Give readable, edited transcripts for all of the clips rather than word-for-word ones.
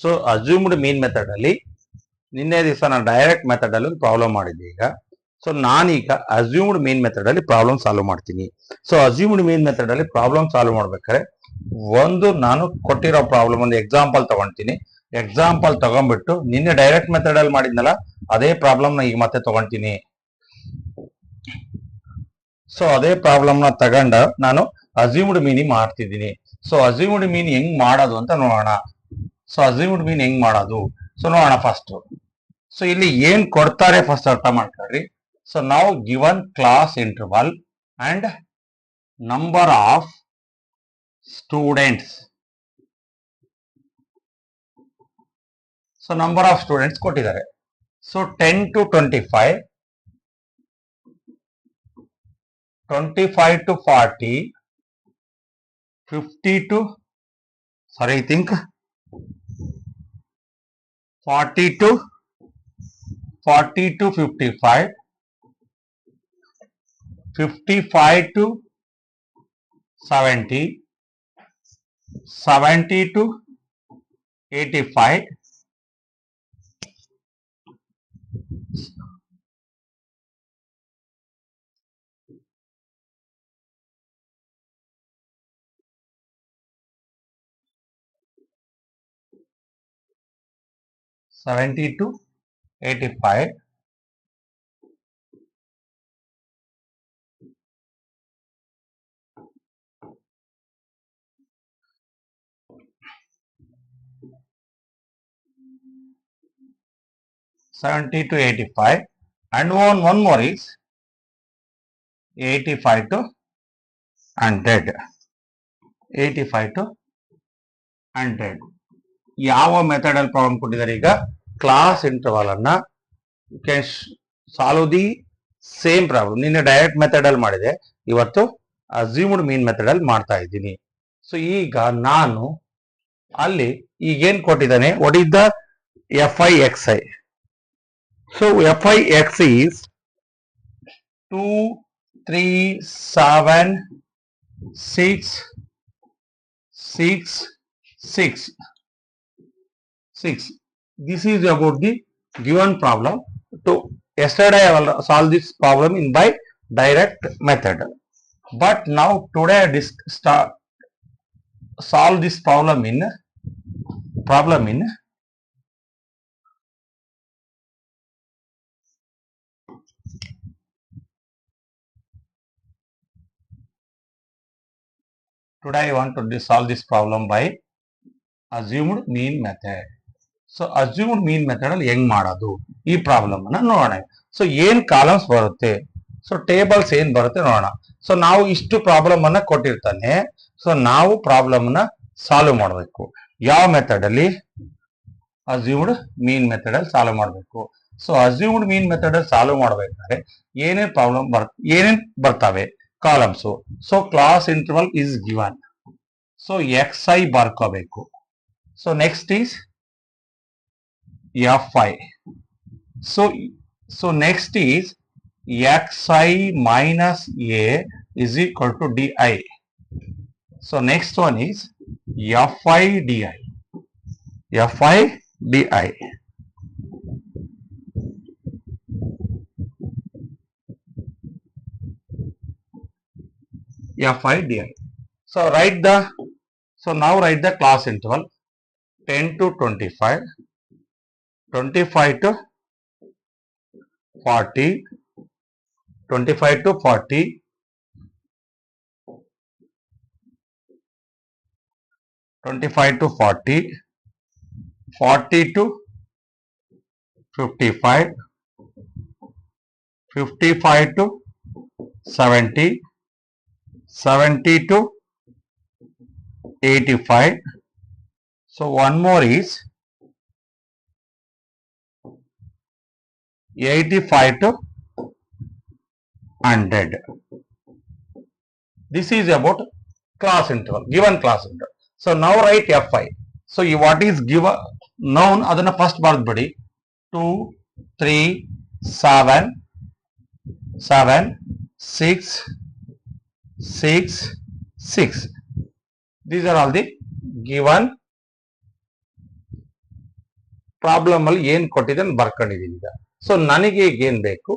So assumed mean method ಅಲ್ಲಿ ನಿನ್ನೆ ದಿವಸ ನಾನು ಡೈರೆಕ್ಟ್ ಮೆಥಡ್ ಅಲ್ಲಿ ಒಂದು ಪ್ರಾಬ್ಲಮ್ ಮಾಡಿದ್ದೆ ಈಗ. ಸೊ ನಾನೀಗ ಅಸ್ಯೂಮ್ಡ್ ಮೀನ್ ಮೆಥಡ್ ಅಲ್ಲಿ ಪ್ರಾಬ್ಲಮ್ ಸಾಲ್ವ್ ಮಾಡ್ತೀನಿ. ಸೊ ಅಸ್ಯೂಮ್ಡ್ ಮೀನ್ ಮೆಥಡ್ ಅಲ್ಲಿ ಪ್ರಾಬ್ಲಮ್ ಸಾಲ್ವ್ ಮಾಡ್ಬೇಕಾದ್ರೆ ಒಂದು ನಾನು ಕೊಟ್ಟಿರೋ ಪ್ರಾಬ್ಲಮ್ ಒಂದು ಎಕ್ಸಾಂಪಲ್ ತಗೊಂತೀನಿ. ಎಕ್ಸಾಂಪಲ್ ತಗೊಂಡ್ಬಿಟ್ಟು ನಿನ್ನೆ ಡೈರೆಕ್ಟ್ ಮೆಥಡ್ ಅಲ್ಲಿ ಮಾಡಿದ್ನಲ್ಲ ಅದೇ ಪ್ರಾಬ್ಲಮ್ ನ ಈಗ ಮತ್ತೆ ತಗೊಂತೀನಿ. ಸೊ ಅದೇ ಪ್ರಾಬ್ಲಮ್ ನ ತಗೊಂಡ ನಾನು ಅಸ್ಯೂಮ್ಡ್ ಮೀನ್ ಮಾಡ್ತಿದ್ದೀನಿ. ಸೊ ಅಸ್ಯೂಮ್ಡ್ ಮೀನ್ ಹೆಂಗ್ ಮಾಡೋದು ಅಂತ ನೋಡೋಣ. ಸೊ ಅಸ್ಯೂಮ್ಡ್ ಮೀನ್ ಹೆಂಗ್ ಮಾಡೋದು ಸೊ ನೋಡೋಣ ಫಸ್ಟ್. ಸೊ ಇಲ್ಲಿ ಏನ್ ಕೊಡ್ತಾರೆ ಫಸ್ಟ್ ಅರ್ಥ ಮಾಡ್ಕೊಳ್ರಿ. ಸೊ ನಾವು given class interval and number of students. So number of students ಕೊಟ್ಟಿದ್ದಾರೆ. So 10 to 25, 25 to 40, 50 to, sorry, I think 40 to 55, 55 to 70, 70 to 85, 70 to 85, 70 to 85, and one more is 85 to 100. 85 to 100. ಯಾವ method ಅಲ್ಲಿ problem ಕೊಟ್ಟಿದ್ದಾರೆ? ಈಗ class interval ಅನ್ನ can solve the same problem. ನಿನ್ನೆ direct method ಅಲ್ಲಿ ಮಾಡಿದೆ, ಇವತ್ತು ಅಸ್ಯೂಮ್ಡ್ ಮೀನ್ ಮೆಥಡ್ ಅಲ್ಲಿ ಮಾಡ್ತಾ ಇದ್ದೀನಿ. ಸೊ ಈಗ ನಾನು ಅಲ್ಲಿ ಈಗೇನ್ ಕೊಟ್ಟಿದ್ದಾನೆ, what is the FI/XI. So FI/X is 2, 3, 7, 6, 6, 6. This is about the given problem. To yesterday I will solve this problem in by direct method, but now today I solve this problem in today I want to solve this problem by assumed mean method. So assumed mean method ಅಲ್ಲಿ ಹೆಂಗ್ ಮಾಡೋದು ಈ problem ಅನ್ನ ನೋಡೋಣ. So ಏನ್ columns ಬರುತ್ತೆ, so tables ಏನ್ ಬರುತ್ತೆ ನೋಡೋಣ. ಸೊ ನಾವು ಇಷ್ಟು ಪ್ರಾಬ್ಲಮ್ ಅನ್ನ ಕೊಟ್ಟಿರ್ತಾನೆ. ಸೊ ನಾವು ಪ್ರಾಬ್ಲಮ್ ನ ಸಾಲ್ವ್ ಮಾಡಬೇಕು. ಯಾವ ಮೆಥಡ್ ಅಲ್ಲಿ? ಅಸ್ಯೂಮ್ಡ್ ಮೀನ್ ಮೆಥಡ್ ಅಲ್ಲಿ ಸಾಲ್ವ್ ಮಾಡಬೇಕು. ಸೊ ಅಸ್ಯೂಮ್ಡ್ ಮೀನ್ ಮೆಥಡ್ ಅಲ್ಲಿ ಸಾಲ್ವ್ ಮಾಡಬೇಕಾದ್ರೆ ಏನೇನ್ ಪ್ರಾಬ್ಲಮ್ ಏನೇನ್ ಬರ್ತವೆ columns. So class interval is given. So XI ಬರ್ಕೋಬೇಕು. So next is FI. So next is XI minus A is equal to DI. So next one is FI DI. FI DI. FI DI. So now write the class interval 10 to 25, 25 to 40, 25 to 40, 25 to 40, 40 to 55, 55 to 70, 70 to 85. So one more is 85 to 100. This is about class interval, given class interval. So now write FI. So what is given known, adana first barbadi 2, 3, 7, 7, 6, 6, 6. These are all the given problem ಅಲ್ಲಿ ಏನ್ ಕೊಟ್ಟಿದೆ ಬರ್ಕೊಂಡಿದೀನಿ ಈಗ. So ನನಗೆ ಈಗ ಏನ್ ಬೇಕು,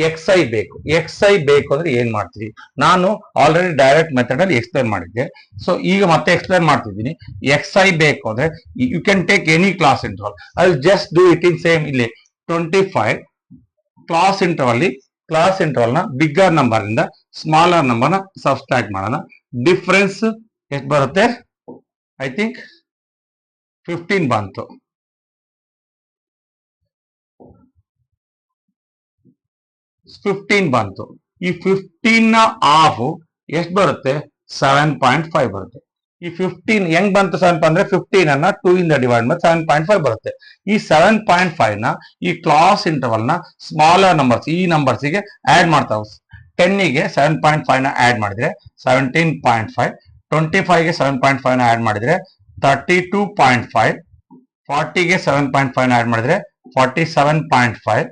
x i ಬೇಕು. X i ಬೇಕು ಅಂದ್ರೆ ಏನ್ ಮಾಡ್ತೀವಿ, ನಾನು ಆಲ್ರೆಡಿ ಡೈರೆಕ್ಟ್ ಮೆಥಡ್ ಅಲ್ಲಿ ಎಕ್ಸ್ಪ್ಲೈನ್ ಮಾಡಿದ್ದೆ. ಸೊ ಈಗ ಮತ್ತೆ ಎಕ್ಸ್ಪ್ಲೈನ್ ಮಾಡ್ತಿದ್ದೀನಿ. ಎಕ್ಸ್ ಐ ಬೇಕು ಅಂದ್ರೆ you can take any class interval. I will just do it in same. ಇಲ್ಲಿ 25 ಕ್ಲಾಸ್ ಇಂಟರ್ವಲ್ ನ ಬಿಗ್ಗರ್ ನಂಬರ್ ಇಂದ ಸ್ಮಾಲರ್ ನಂಬರ್ ನ ಸಬ್ಸ್ಟ್ರಾಕ್ಟ್ ಮಾಡೋಣ. ಡಿಫರೆನ್ಸ್ ಎಷ್ಟು ಬರುತ್ತೆ, ಐ ಥಿಂಕ್ 15 ಬಂತು. ಈ 15 ನ ಹಾಫ್ ಎಷ್ಟು ಬರುತ್ತೆ, 7.5 ಬರುತ್ತೆ. ಈ 15 ಹೆಂಗ್ ಬಂತು 7 ಅಂದ್ರೆ 15 ಅನ್ನ 2 ಇಂದ ಡಿವೈಡ್ ಮಾಡಿ 7.5 ಬರುತ್ತೆ. ಈ 7.5 ನ ಈ ಕ್ಲಾಸ್ ಇಂಟರ್ವಲ್ ನ ಸ್ಮಾಲರ್ ನಂಬರ್ಸ್, ಈ ನಂಬರ್ಸ್ ಗೆ ಆಡ್ ಮಾಡ್ತಾವೆ. 10 ಗೆ 7.5 ನ ಆಡ್ ಮಾಡಿದ್ರೆ 17.5, 25 ಗೆ 7.5 ನ ಆಡ್ ಮಾಡಿದ್ರೆ 32.5, 40 ಗೆ 7.5 ನ ಆಡ್ ಮಾಡಿದ್ರೆ 47.5,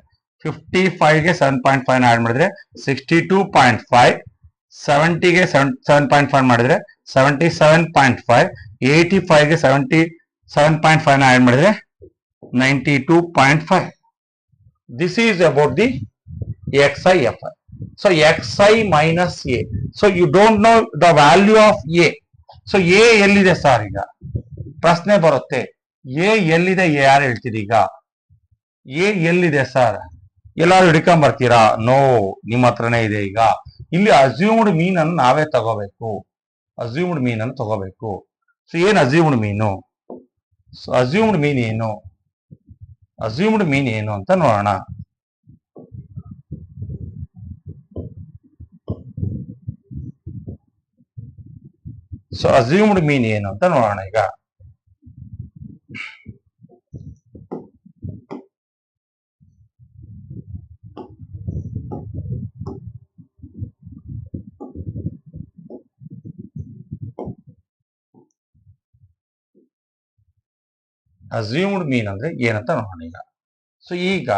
55 ಗೆ 7.5 ನ ಆಡ್ ಮಾಡಿದ್ರೆ 62.5, 70 ಗೆ 7.5 ಮಾಡಿದ್ರೆ 77.5, 85 ಗೆ 77.5 ನ ಆಡ್ ಮಾಡಿದ್ರೆ 92.5. This is about the XIFI. So XI minus A. So you don't know the value of A. So A ಎಲ್ಲಿದೆ ಸರ್, ಈಗ ಪ್ರಶ್ನೆ ಬರುತ್ತೆ. A ಎಲ್ಲಿದೆ, ಯಾರು ಹೇಳ್ತೀರಿ ಈಗ? A ಎಲ್ಲಿದೆ ಸರ್, ಎಲ್ಲಾರು ಹಿಡ್ಕೊಂಡ್ ಬರ್ತೀರಾ? ನೋ, ನಿಮ್ಮ ಹತ್ರನೇ ಇದೆ. ಈಗ ಇಲ್ಲಿ ಅಸ್ಯೂಮ್ಡ್ ಮೀನ್ ಅನ್ನು ನಾವೇ ತಗೋಬೇಕು. ಸೊ ಏನ್ ಅಸ್ಯೂಮ್ಡ್ ಮೀನು? ಸೊ ಅಸ್ಯೂಮ್ಡ್ ಮೀನ್ ಏನು ಅಂತ ನೋಡೋಣ. ಸೊ ಅಸ್ಯೂಮ್ಡ್ ಮೀನ್ ಏನು ಅಂತ ನೋಡೋಣ ಈಗ. ಅಸ್ಯೂಮ್ಡ್ ಮೀನ್ ಅಂದ್ರೆ ಏನಂತ ನೋಡೋಣ ಈಗ. ಸೊ ಈಗ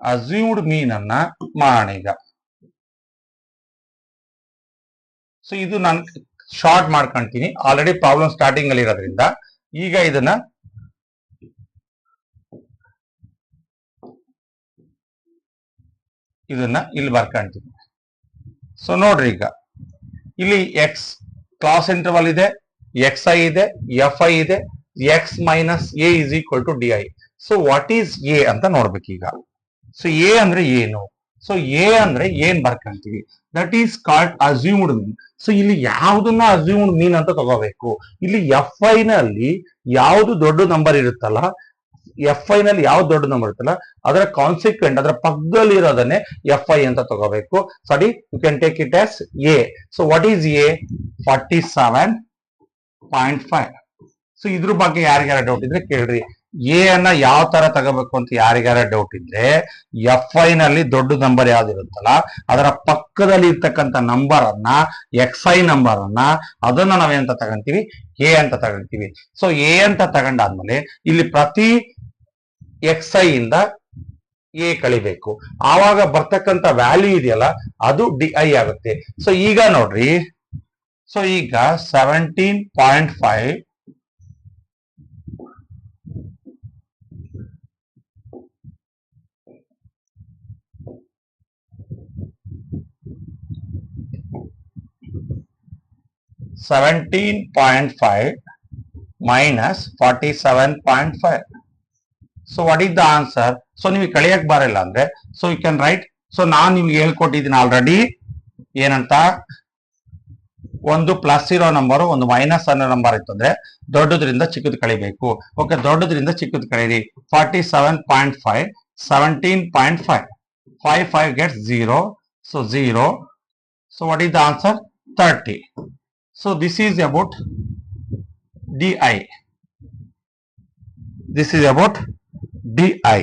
ಅಸ್ಯೂಮ್ಡ್ ಮೀನ್ ಅನ್ನ ಮಾಡೋಣ ಈಗ. ಸೊ ಇದು ನಾನು ಶಾರ್ಟ್ ಮಾಡ್ಕೊಂತೀನಿ, ಆಲ್ರೆಡಿ ಪ್ರಾಬ್ಲಮ್ ಸ್ಟಾರ್ಟಿಂಗ್ ಅಲ್ಲಿ ಇರೋದ್ರಿಂದ. ಈಗ ಇದನ್ನ ಇಲ್ಲಿ ಬರ್ಕೊಂತೀನಿ. ಸೊ ನೋಡ್ರಿ, ಈಗ ಇಲ್ಲಿ ಎಕ್ಸ್ ಕ್ಲಾಸ್ ಇಂಟರ್ವಲ್ ಇದೆ, ಎಕ್ಸ್ ಐ ಇದೆ, ಎಫ್ ಐ ಇದೆ, x minus A is equal to D i. So what is a ಅಂತ ನೋಡ್ಬೇಕೀಗ. ಸೊ ಎ ಅಂದ್ರೆ ಏನು? ಸೊ ಎ ಅಂದ್ರೆ ಏನ್ ಬರ್ಕೊಂತೀವಿ, that is called assumed mean. So ಇಲ್ಲಿ ಯಾವ್ದನ್ನ ಅಸ್ಯೂಮ್ಡ್ ಮೀನ್ ಅಂತ ತಗೋಬೇಕು. ಇಲ್ಲಿ ಎಫ್ ಐ ನಲ್ಲಿ ಯಾವ್ದು ದೊಡ್ಡ ನಂಬರ್ ಇರುತ್ತಲ್ಲ, ಯಾವ್ದು ದೊಡ್ಡ ನಂಬರ್ ಇರುತ್ತಲ್ಲ ಅದರ ಕಾನ್ಸಿಕ್ವೆಂಟ್, ಅದರ ಪಕ್ಕದಲ್ಲಿ ಇರೋದನ್ನೇ ಎಫ್ ಐ ಅಂತ ತಗೋಬೇಕು. Sorry, you can take it as A. So what is A? 47.5. So ಇದ್ರ ಬಗ್ಗೆ ಯಾರಿಗಾರ ಡೌಟ್ ಇದ್ರೆ ಕೇಳ್ರಿ. ಎ ಅನ್ನ ಯಾವ ತರ ತಗೋಬೇಕು ಅಂತ ಯಾರಿಗಾರ ಡೌಟ್ ಇದ್ರೆ, ಎಫ್ ಐ ನಲ್ಲಿ ದೊಡ್ಡ ನಂಬರ್ ಯಾವ್ದಿರುತ್ತಲ್ಲ ಅದರ ಪಕ್ಕದಲ್ಲಿ ಇರ್ತಕ್ಕಂಥ ನಂಬರ್ ಅನ್ನ, ಎಕ್ಸ್ ಐ ನಂಬರ್ ಅನ್ನ, ಅದನ್ನ ನಾವೇಂತ ತಗೊಂತೀವಿ, ಎ ಅಂತ ತಗೊಂತೀವಿ. ಸೊ ಎ ಅಂತ ತಗೊಂಡಾದ್ಮೇಲೆ ಇಲ್ಲಿ ಪ್ರತಿ ಎಕ್ಸ್ ಐ ಇಂದ ಎ ಕಳಿಬೇಕು. ಆವಾಗ ಬರ್ತಕ್ಕಂಥ ವ್ಯಾಲ್ಯೂ ಇದೆಯಲ್ಲ ಅದು ಡಿ ಐ ಆಗುತ್ತೆ. ಸೊ ಈಗ ನೋಡ್ರಿ, ಸೊ ಈಗ 17.5 17.5 minus 47.5. So what is the answer? So ನೀವು ಕಳಿಯಕ್ ಬರಲ್ಲ ಅಂದ್ರೆ, so you can write. So ನಾನು ನಿಮ್ಗೆ ಹೇಳ್ಕೊಟ್ಟಿದ್ದೀನಿ ಆಲ್ರೆಡಿ ಏನಂತ, ಒಂದು ಪ್ಲಸ್ ಇರೋ ನಂಬರ್, ಒಂದು ಮೈನಸ್ ಅನ್ನೋ ನಂಬರ್ ಇತ್ತು ಅಂದ್ರೆ ದೊಡ್ಡದ್ರಿಂದ ಚಿಕ್ಕದ್ ಕಳಿಬೇಕು. Okay, ದೊಡ್ಡದ್ರಿಂದ ಚಿಕ್ಕದ್ ಕಳೀರಿ. 47.5, 17.5, 5 gets 0. So 0. So what is the answer? 30. So this is about DI. This is about DI.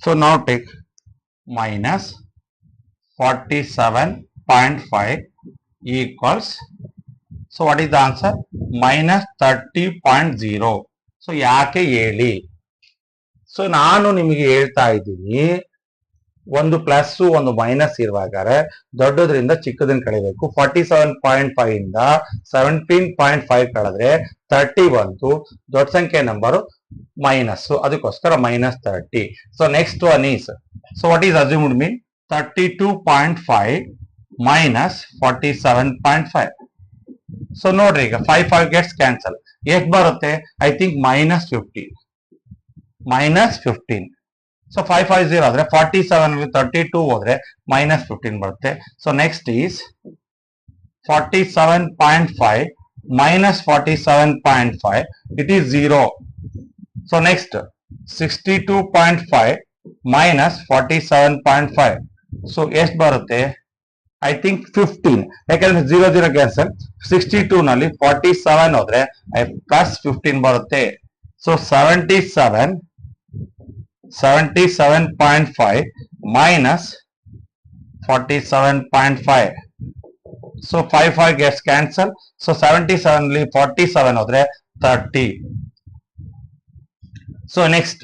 So now take minus 47.5 equals, so what is the answer? Minus 30.0. So ಯಾಕೆ ಹೇಳಿ. So ನಾನು ನಿಮಗೆ ಹೇಳ್ತಾ ಇದ್ದೀನಿ, ಒಂದು plus ಒಂದು minus ಇರುವಾಗ ದೊಡ್ಡದ್ರಿಂದ ಚಿಕ್ಕದನ್ನ ಕಳಿಬೇಕು. 47.5 ಇಂದ 17.5 ಕಳೆದ್ರೆ 30 ಬಂತು. ದೊಡ್ಡ ಸಂಖ್ಯೆ ನಂಬರು ಮೈನಸ್, ಅದಕ್ಕೋಸ್ಕರ -30. So next one is, so what is assumed mean? 32.5 minus 47.5. So ನೋಡ್ರಿ, ಈಗ 5 ಗೆಟ್ಸ್ ಕ್ಯಾನ್ಸಲ್. ಎಷ್ಟು ಬರುತ್ತೆ? I think -15. ಸೊ 550 ಆದ್ರೆ 47 32 ಹೋದ್ರೆ -15 ಬರುತ್ತೆ. So next is 47.5 minus 47.5, it is 0. So next 62.5 minus 47.5. So ಎಷ್ಟು ಬರುತ್ತೆ? I think 15. ಯಾಕಂದ್ರೆ 0 ಕ್ಯಾನ್ಸಲ್. 62 ನಲ್ಲಿ 47 ಹೋದ್ರೆ ಪ್ಲಸ್ 15 ಬರುತ್ತೆ. So 77.5 minus 47.5. So 5 gets cancelled. So 77 ಲಿ 47 ಹೋದ್ರೆ 30. So next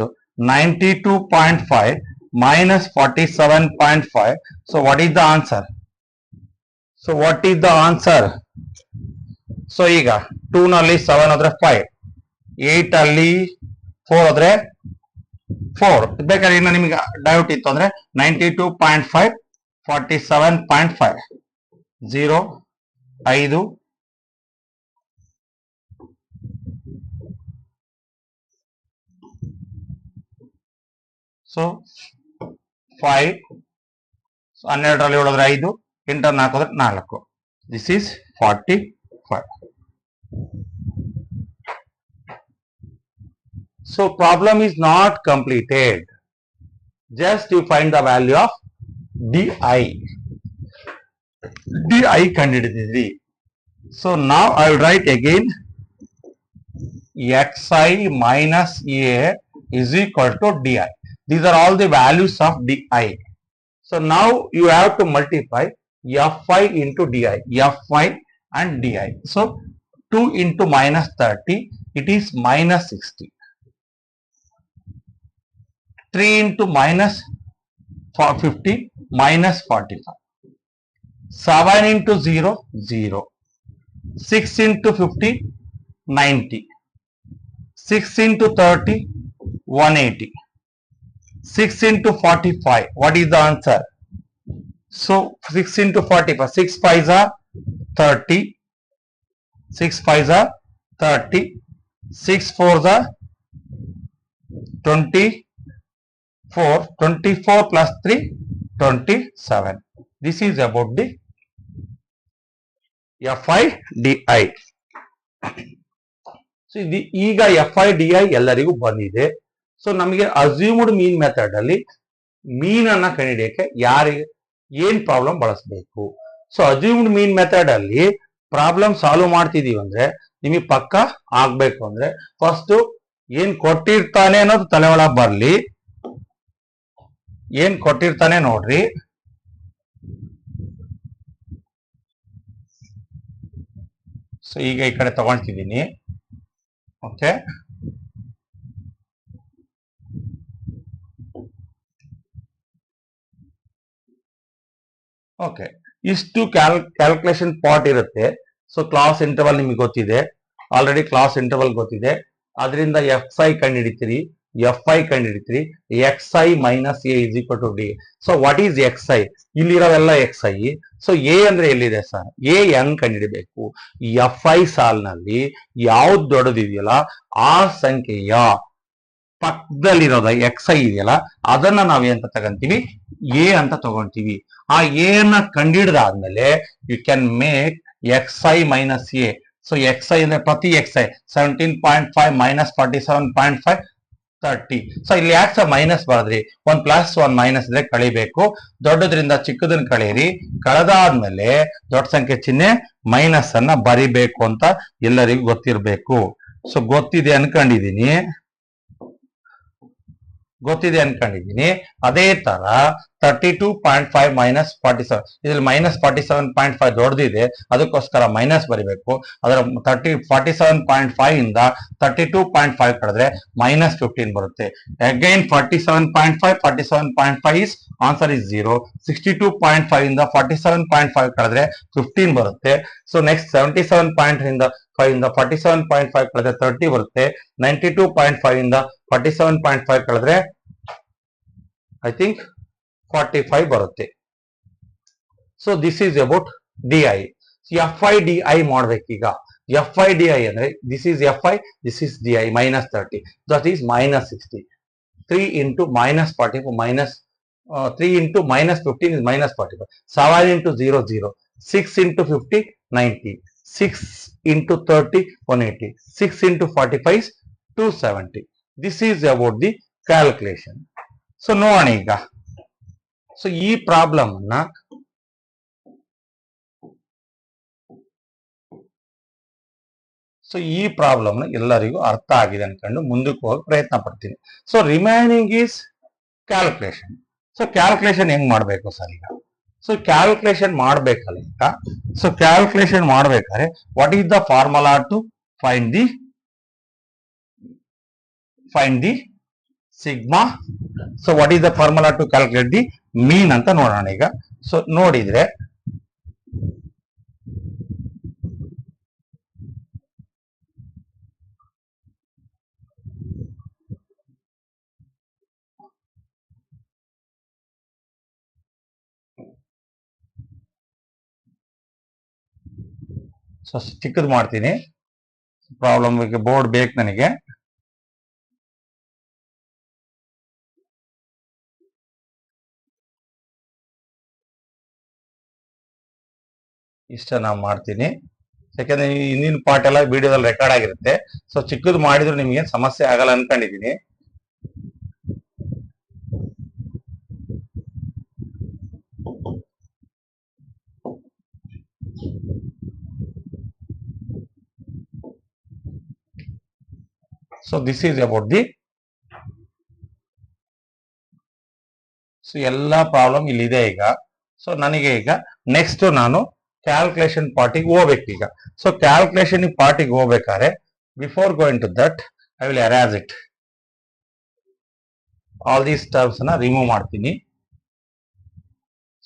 92.5 minus 47.5. So what is the answer? So ಈಗ 2 ನಲ್ಲಿ 7 ಹೋದ್ರೆ 5, 8 ಅಲ್ಲಿ 4 ಹೋದ್ರೆ 4. ಬೇಕಾದ್ರೆ ಇನ್ನು ನಿಮಗೆ ಡೌಟ್ ಇತ್ತು ಅಂದ್ರೆ 92.5 47.5 0 5 ಸೊ 5 12ರಲ್ಲಿ ಹೊಡೆದ್ರೆ 5, 8 ಹಾಕಿದ್ರೆ 4. This is 45. So problem is not completed. Just you find the value of di. di ಕಂಡುಹಿಡಿದಿದ್ರಿ. So now I will write again xi minus a is equal to di. These are all the values of di. So now you have to multiply fi into di, fi and di. So 2 into minus 30, it is minus 60. 3 into minus 50, minus 45. 7 into 0, 0. 6 into 50, 90. 6 into 30, 180. 6 into 45, what is the answer? So 6 into 45, 6 5s are 30. 6 5s are 30. 6 4s are 24. 24 plus 3, 27. This is about the fi di. So ಇದು ಈಗ fi di ಎಲ್ಲರಿಗೂ ಬಂದಿದೆ. So ನಮಗೆ assumed mean method ಅಲ್ಲಿ ಮೀನ್ ಅನ್ನ ಕಂಡುಹಿಡಿಯಕ್ಕೆ ಏನ್ problem ಬಳಸಬೇಕು? So assumed mean method ಅಲ್ಲಿ ಪ್ರಾಬ್ಲಮ್ ಸಾಲ್ವ್ ಮಾಡ್ತಿದೀವಿ ಅಂದ್ರೆ ನಿಮಗೆ ಪಕ್ಕ ಆಗ್ಬೇಕು ಅಂದ್ರೆ ಫಸ್ಟ್ ಏನ್ ಕೊಟ್ಟಿರ್ತಾನೆ ಅನ್ನೋದು ತಲೆ ಒಳಗೆ ಬರ್ಲಿ. ಏನ್ ಕೊಟ್ಟಿರ್ತಾನೆ ನೋಡ್ರಿ. ಸೊ ಈಗ ಈ ಕಡೆ ತಗೊಳ್ತಿದ್ದೀನಿ. ಓಕೆ, ಓಕೆ, ಇಷ್ಟು ಕ್ಯಾಲ್ಕುಲೇಷನ್ ಪಾರ್ಟ್ ಇರುತ್ತೆ. ಸೊ ಕ್ಲಾಸ್ ಇಂಟರ್ವಲ್ ನಿಮಗೆ ಗೊತ್ತಿದೆ, ಆಲ್ರೆಡಿ ಕ್ಲಾಸ್ ಇಂಟರ್ವಲ್ ಗೊತ್ತಿದೆ. ಅದರಿಂದ fi ಕಂಡುಹಿಡಿತೀರಿ, fi ಕಂಡುಹಿಡಿತೀರಿ. xi minus a is equal to d. So what is xi? ಇಲ್ಲಿರೋವೆಲ್ಲ xi. ಸೊ ಎ ಅಂದ್ರೆ ಎಲ್ಲಿದೆ ಸರ್? ಎ ಹೆಂಗ್ ಕಂಡುಹಿಡಿಬೇಕು? fi ಸಾಲ್ನಲ್ಲಿ ಯಾವ್ದು ದೊಡ್ಡದಿದೆಯಲ್ಲ ಆ ಸಂಖ್ಯೆಯ ಪಕ್ಕದಲ್ಲಿರೋದ xi ಇದೆಯಲ್ಲ ಅದನ್ನ ನಾವೇಂತ ತಗೊಂತೀವಿ? ಎ ಅಂತ ತಗೊಂತೀವಿ. ಆ ಎ ಅನ್ನ ಕಂಡುಹಿಡಿದಾದ್ಮೇಲೆ you can make xi minus A. So xi ಅಂದ್ರೆ ಪ್ರತಿ xi 17.5 ಮೈನಸ್ 47.5 30. ಸೊ ಇಲ್ಲಿ ಯಾಕೆ ಸರ್ ಮೈನಸ್ ಬರದ್ರಿ? 1 ಪ್ಲಸ್ 1 ಮೈನಸ್ ಇದ್ರೆ ಕಳಿಬೇಕು. ದೊಡ್ಡದ್ರಿಂದ ಚಿಕ್ಕದನ್ನ ಕಳೀರಿ. ಕಳೆದಾದ್ಮೇಲೆ ದೊಡ್ಡ ಸಂಖ್ಯೆ ಚಿಹ್ನೆ ಮೈನಸ್ ಅನ್ನ ಬರಿಬೇಕು ಅಂತ ಎಲ್ಲರಿಗೂ ಗೊತ್ತಿರ್ಬೇಕು. ಸೊ ಗೊತ್ತಿದೆ ಅನ್ಕೊಂಡಿದೀನಿ. ಗೊತ್ತಿದೆ ಅನ್ಕೊಂಡಿದ್ದೀನಿ. ಅದೇ ತರ 32.5 ಮೈನಸ್ 47, ಇದ್ರಲ್ಲಿ ಮೈನಸ್ 47.5 ದೊಡ್ಡದಿದೆ, ಅದಕ್ಕೋಸ್ಕರ ಮೈನಸ್ ಬರಿಬೇಕು. ಅದರ 47.5 ಇಂದ 32.5 ಕಳೆದ್ರೆ ಮೈನಸ್ 15 ಬರುತ್ತೆ. Again 47.5 is answer is 0. 62.5 ಇಂದ 47.5 ಕಳೆದ್ರೆ 15 ಬರುತ್ತೆ. ಸೊ ನೆಕ್ಸ್ಟ್ 77.5 ಇಂದ 47.5 ಕಳೆದ್ರೆ 30 ಬರುತ್ತೆ. 92.5 ಇಂದ 47.5 ಕಳೆದ್ರೆ ಐ ಥಿಂಕ್ 45 ಬರುತ್ತೆ. So this is about D I. F I D I ಮಾಡ್ಬೇಕೀಗ. ಎಫ್ ಐ ಡಿ ಐ ಅಂದ್ರೆ this is F I, this is D I. Minus 30, that is minus 60. 3 into minus 44 minus 3 into minus 15 is minus 45. 7 into 0 0. 6 into 50 90. 6 into 30 180. 6 into 45 is 270. This is about the calculation. So ನೋಡೋಣ ಈಗ. So ಈ problem ಅನ್ನ ಎಲ್ಲರಿಗೂ ಅರ್ಥ ಆಗಿದೆ ಅನ್ಕೊಂಡು ಮುಂದಕ್ಕೆ ಹೋಗಿ ಪ್ರಯತ್ನ ಪಡ್ತೀನಿ. So remaining is calculation. So calculation ಹೆಂಗ್ ಮಾಡ್ಬೇಕು ಸರ್ ಈಗ? ಸೊ ಕ್ಯಾಲ್ಕುಲೇಷನ್ ಮಾಡ್ಬೇಕಲ್ಲ ಈಗ. ಸೊ ಕ್ಯಾಲ್ಕುಲೇಷನ್ ಮಾಡ್ಬೇಕಾದ್ರೆ what is the formula to find the sigma? So what is the formula to calculate the mean ಅಂತ ನೋಡೋಣ ಈಗ. ಸೊ ನೋಡಿದ್ರೆ ಸೊ ಚಿಕ್ಕದು ಮಾಡ್ತೀನಿ. ಪ್ರಾಬ್ಲಮ್ ಬೋರ್ಡ್ ಬೇಕು ನನಗೆ. ಇಷ್ಟ ನಾವು ಮಾಡ್ತೀನಿ, ಯಾಕಂದ್ರೆ ಹಿಂದಿನ ಪಾರ್ಟ್ ಎಲ್ಲ ವಿಡಿಯೋದಲ್ಲಿ ರೆಕಾರ್ಡ್ ಆಗಿರುತ್ತೆ. ಸೊ ಚಿಕ್ಕದು ಮಾಡಿದ್ರು ನಿಮ್ಗೆ ಸಮಸ್ಯೆ ಆಗಲ್ಲ ಅನ್ಕೊಂಡಿದೀನಿ. So this is about the. So ಎಲ್ಲಾ ಪ್ರಾಬ್ಲಮ್ ಇಲ್ಲಿದೆ ಈಗ. ಸೊ ನನಗೆ ಈಗ ನೆಕ್ಸ್ಟ್ ನಾನು ಕ್ಯಾಲ್ಕುಲೇಷನ್ ಪಾರ್ಟಿಗೆ ಹೋಗ್ಬೇಕೀಗ. ಸೊ ಕ್ಯಾಲ್ಕುಲೇಷನ್ ಪಾರ್ಟಿಗೆ ಹೋಗ್ಬೇಕಾದ್ರೆ before going to that I will erase it. All these terms ನ ರಿಮೂವ್ ಮಾಡ್ತೀನಿ.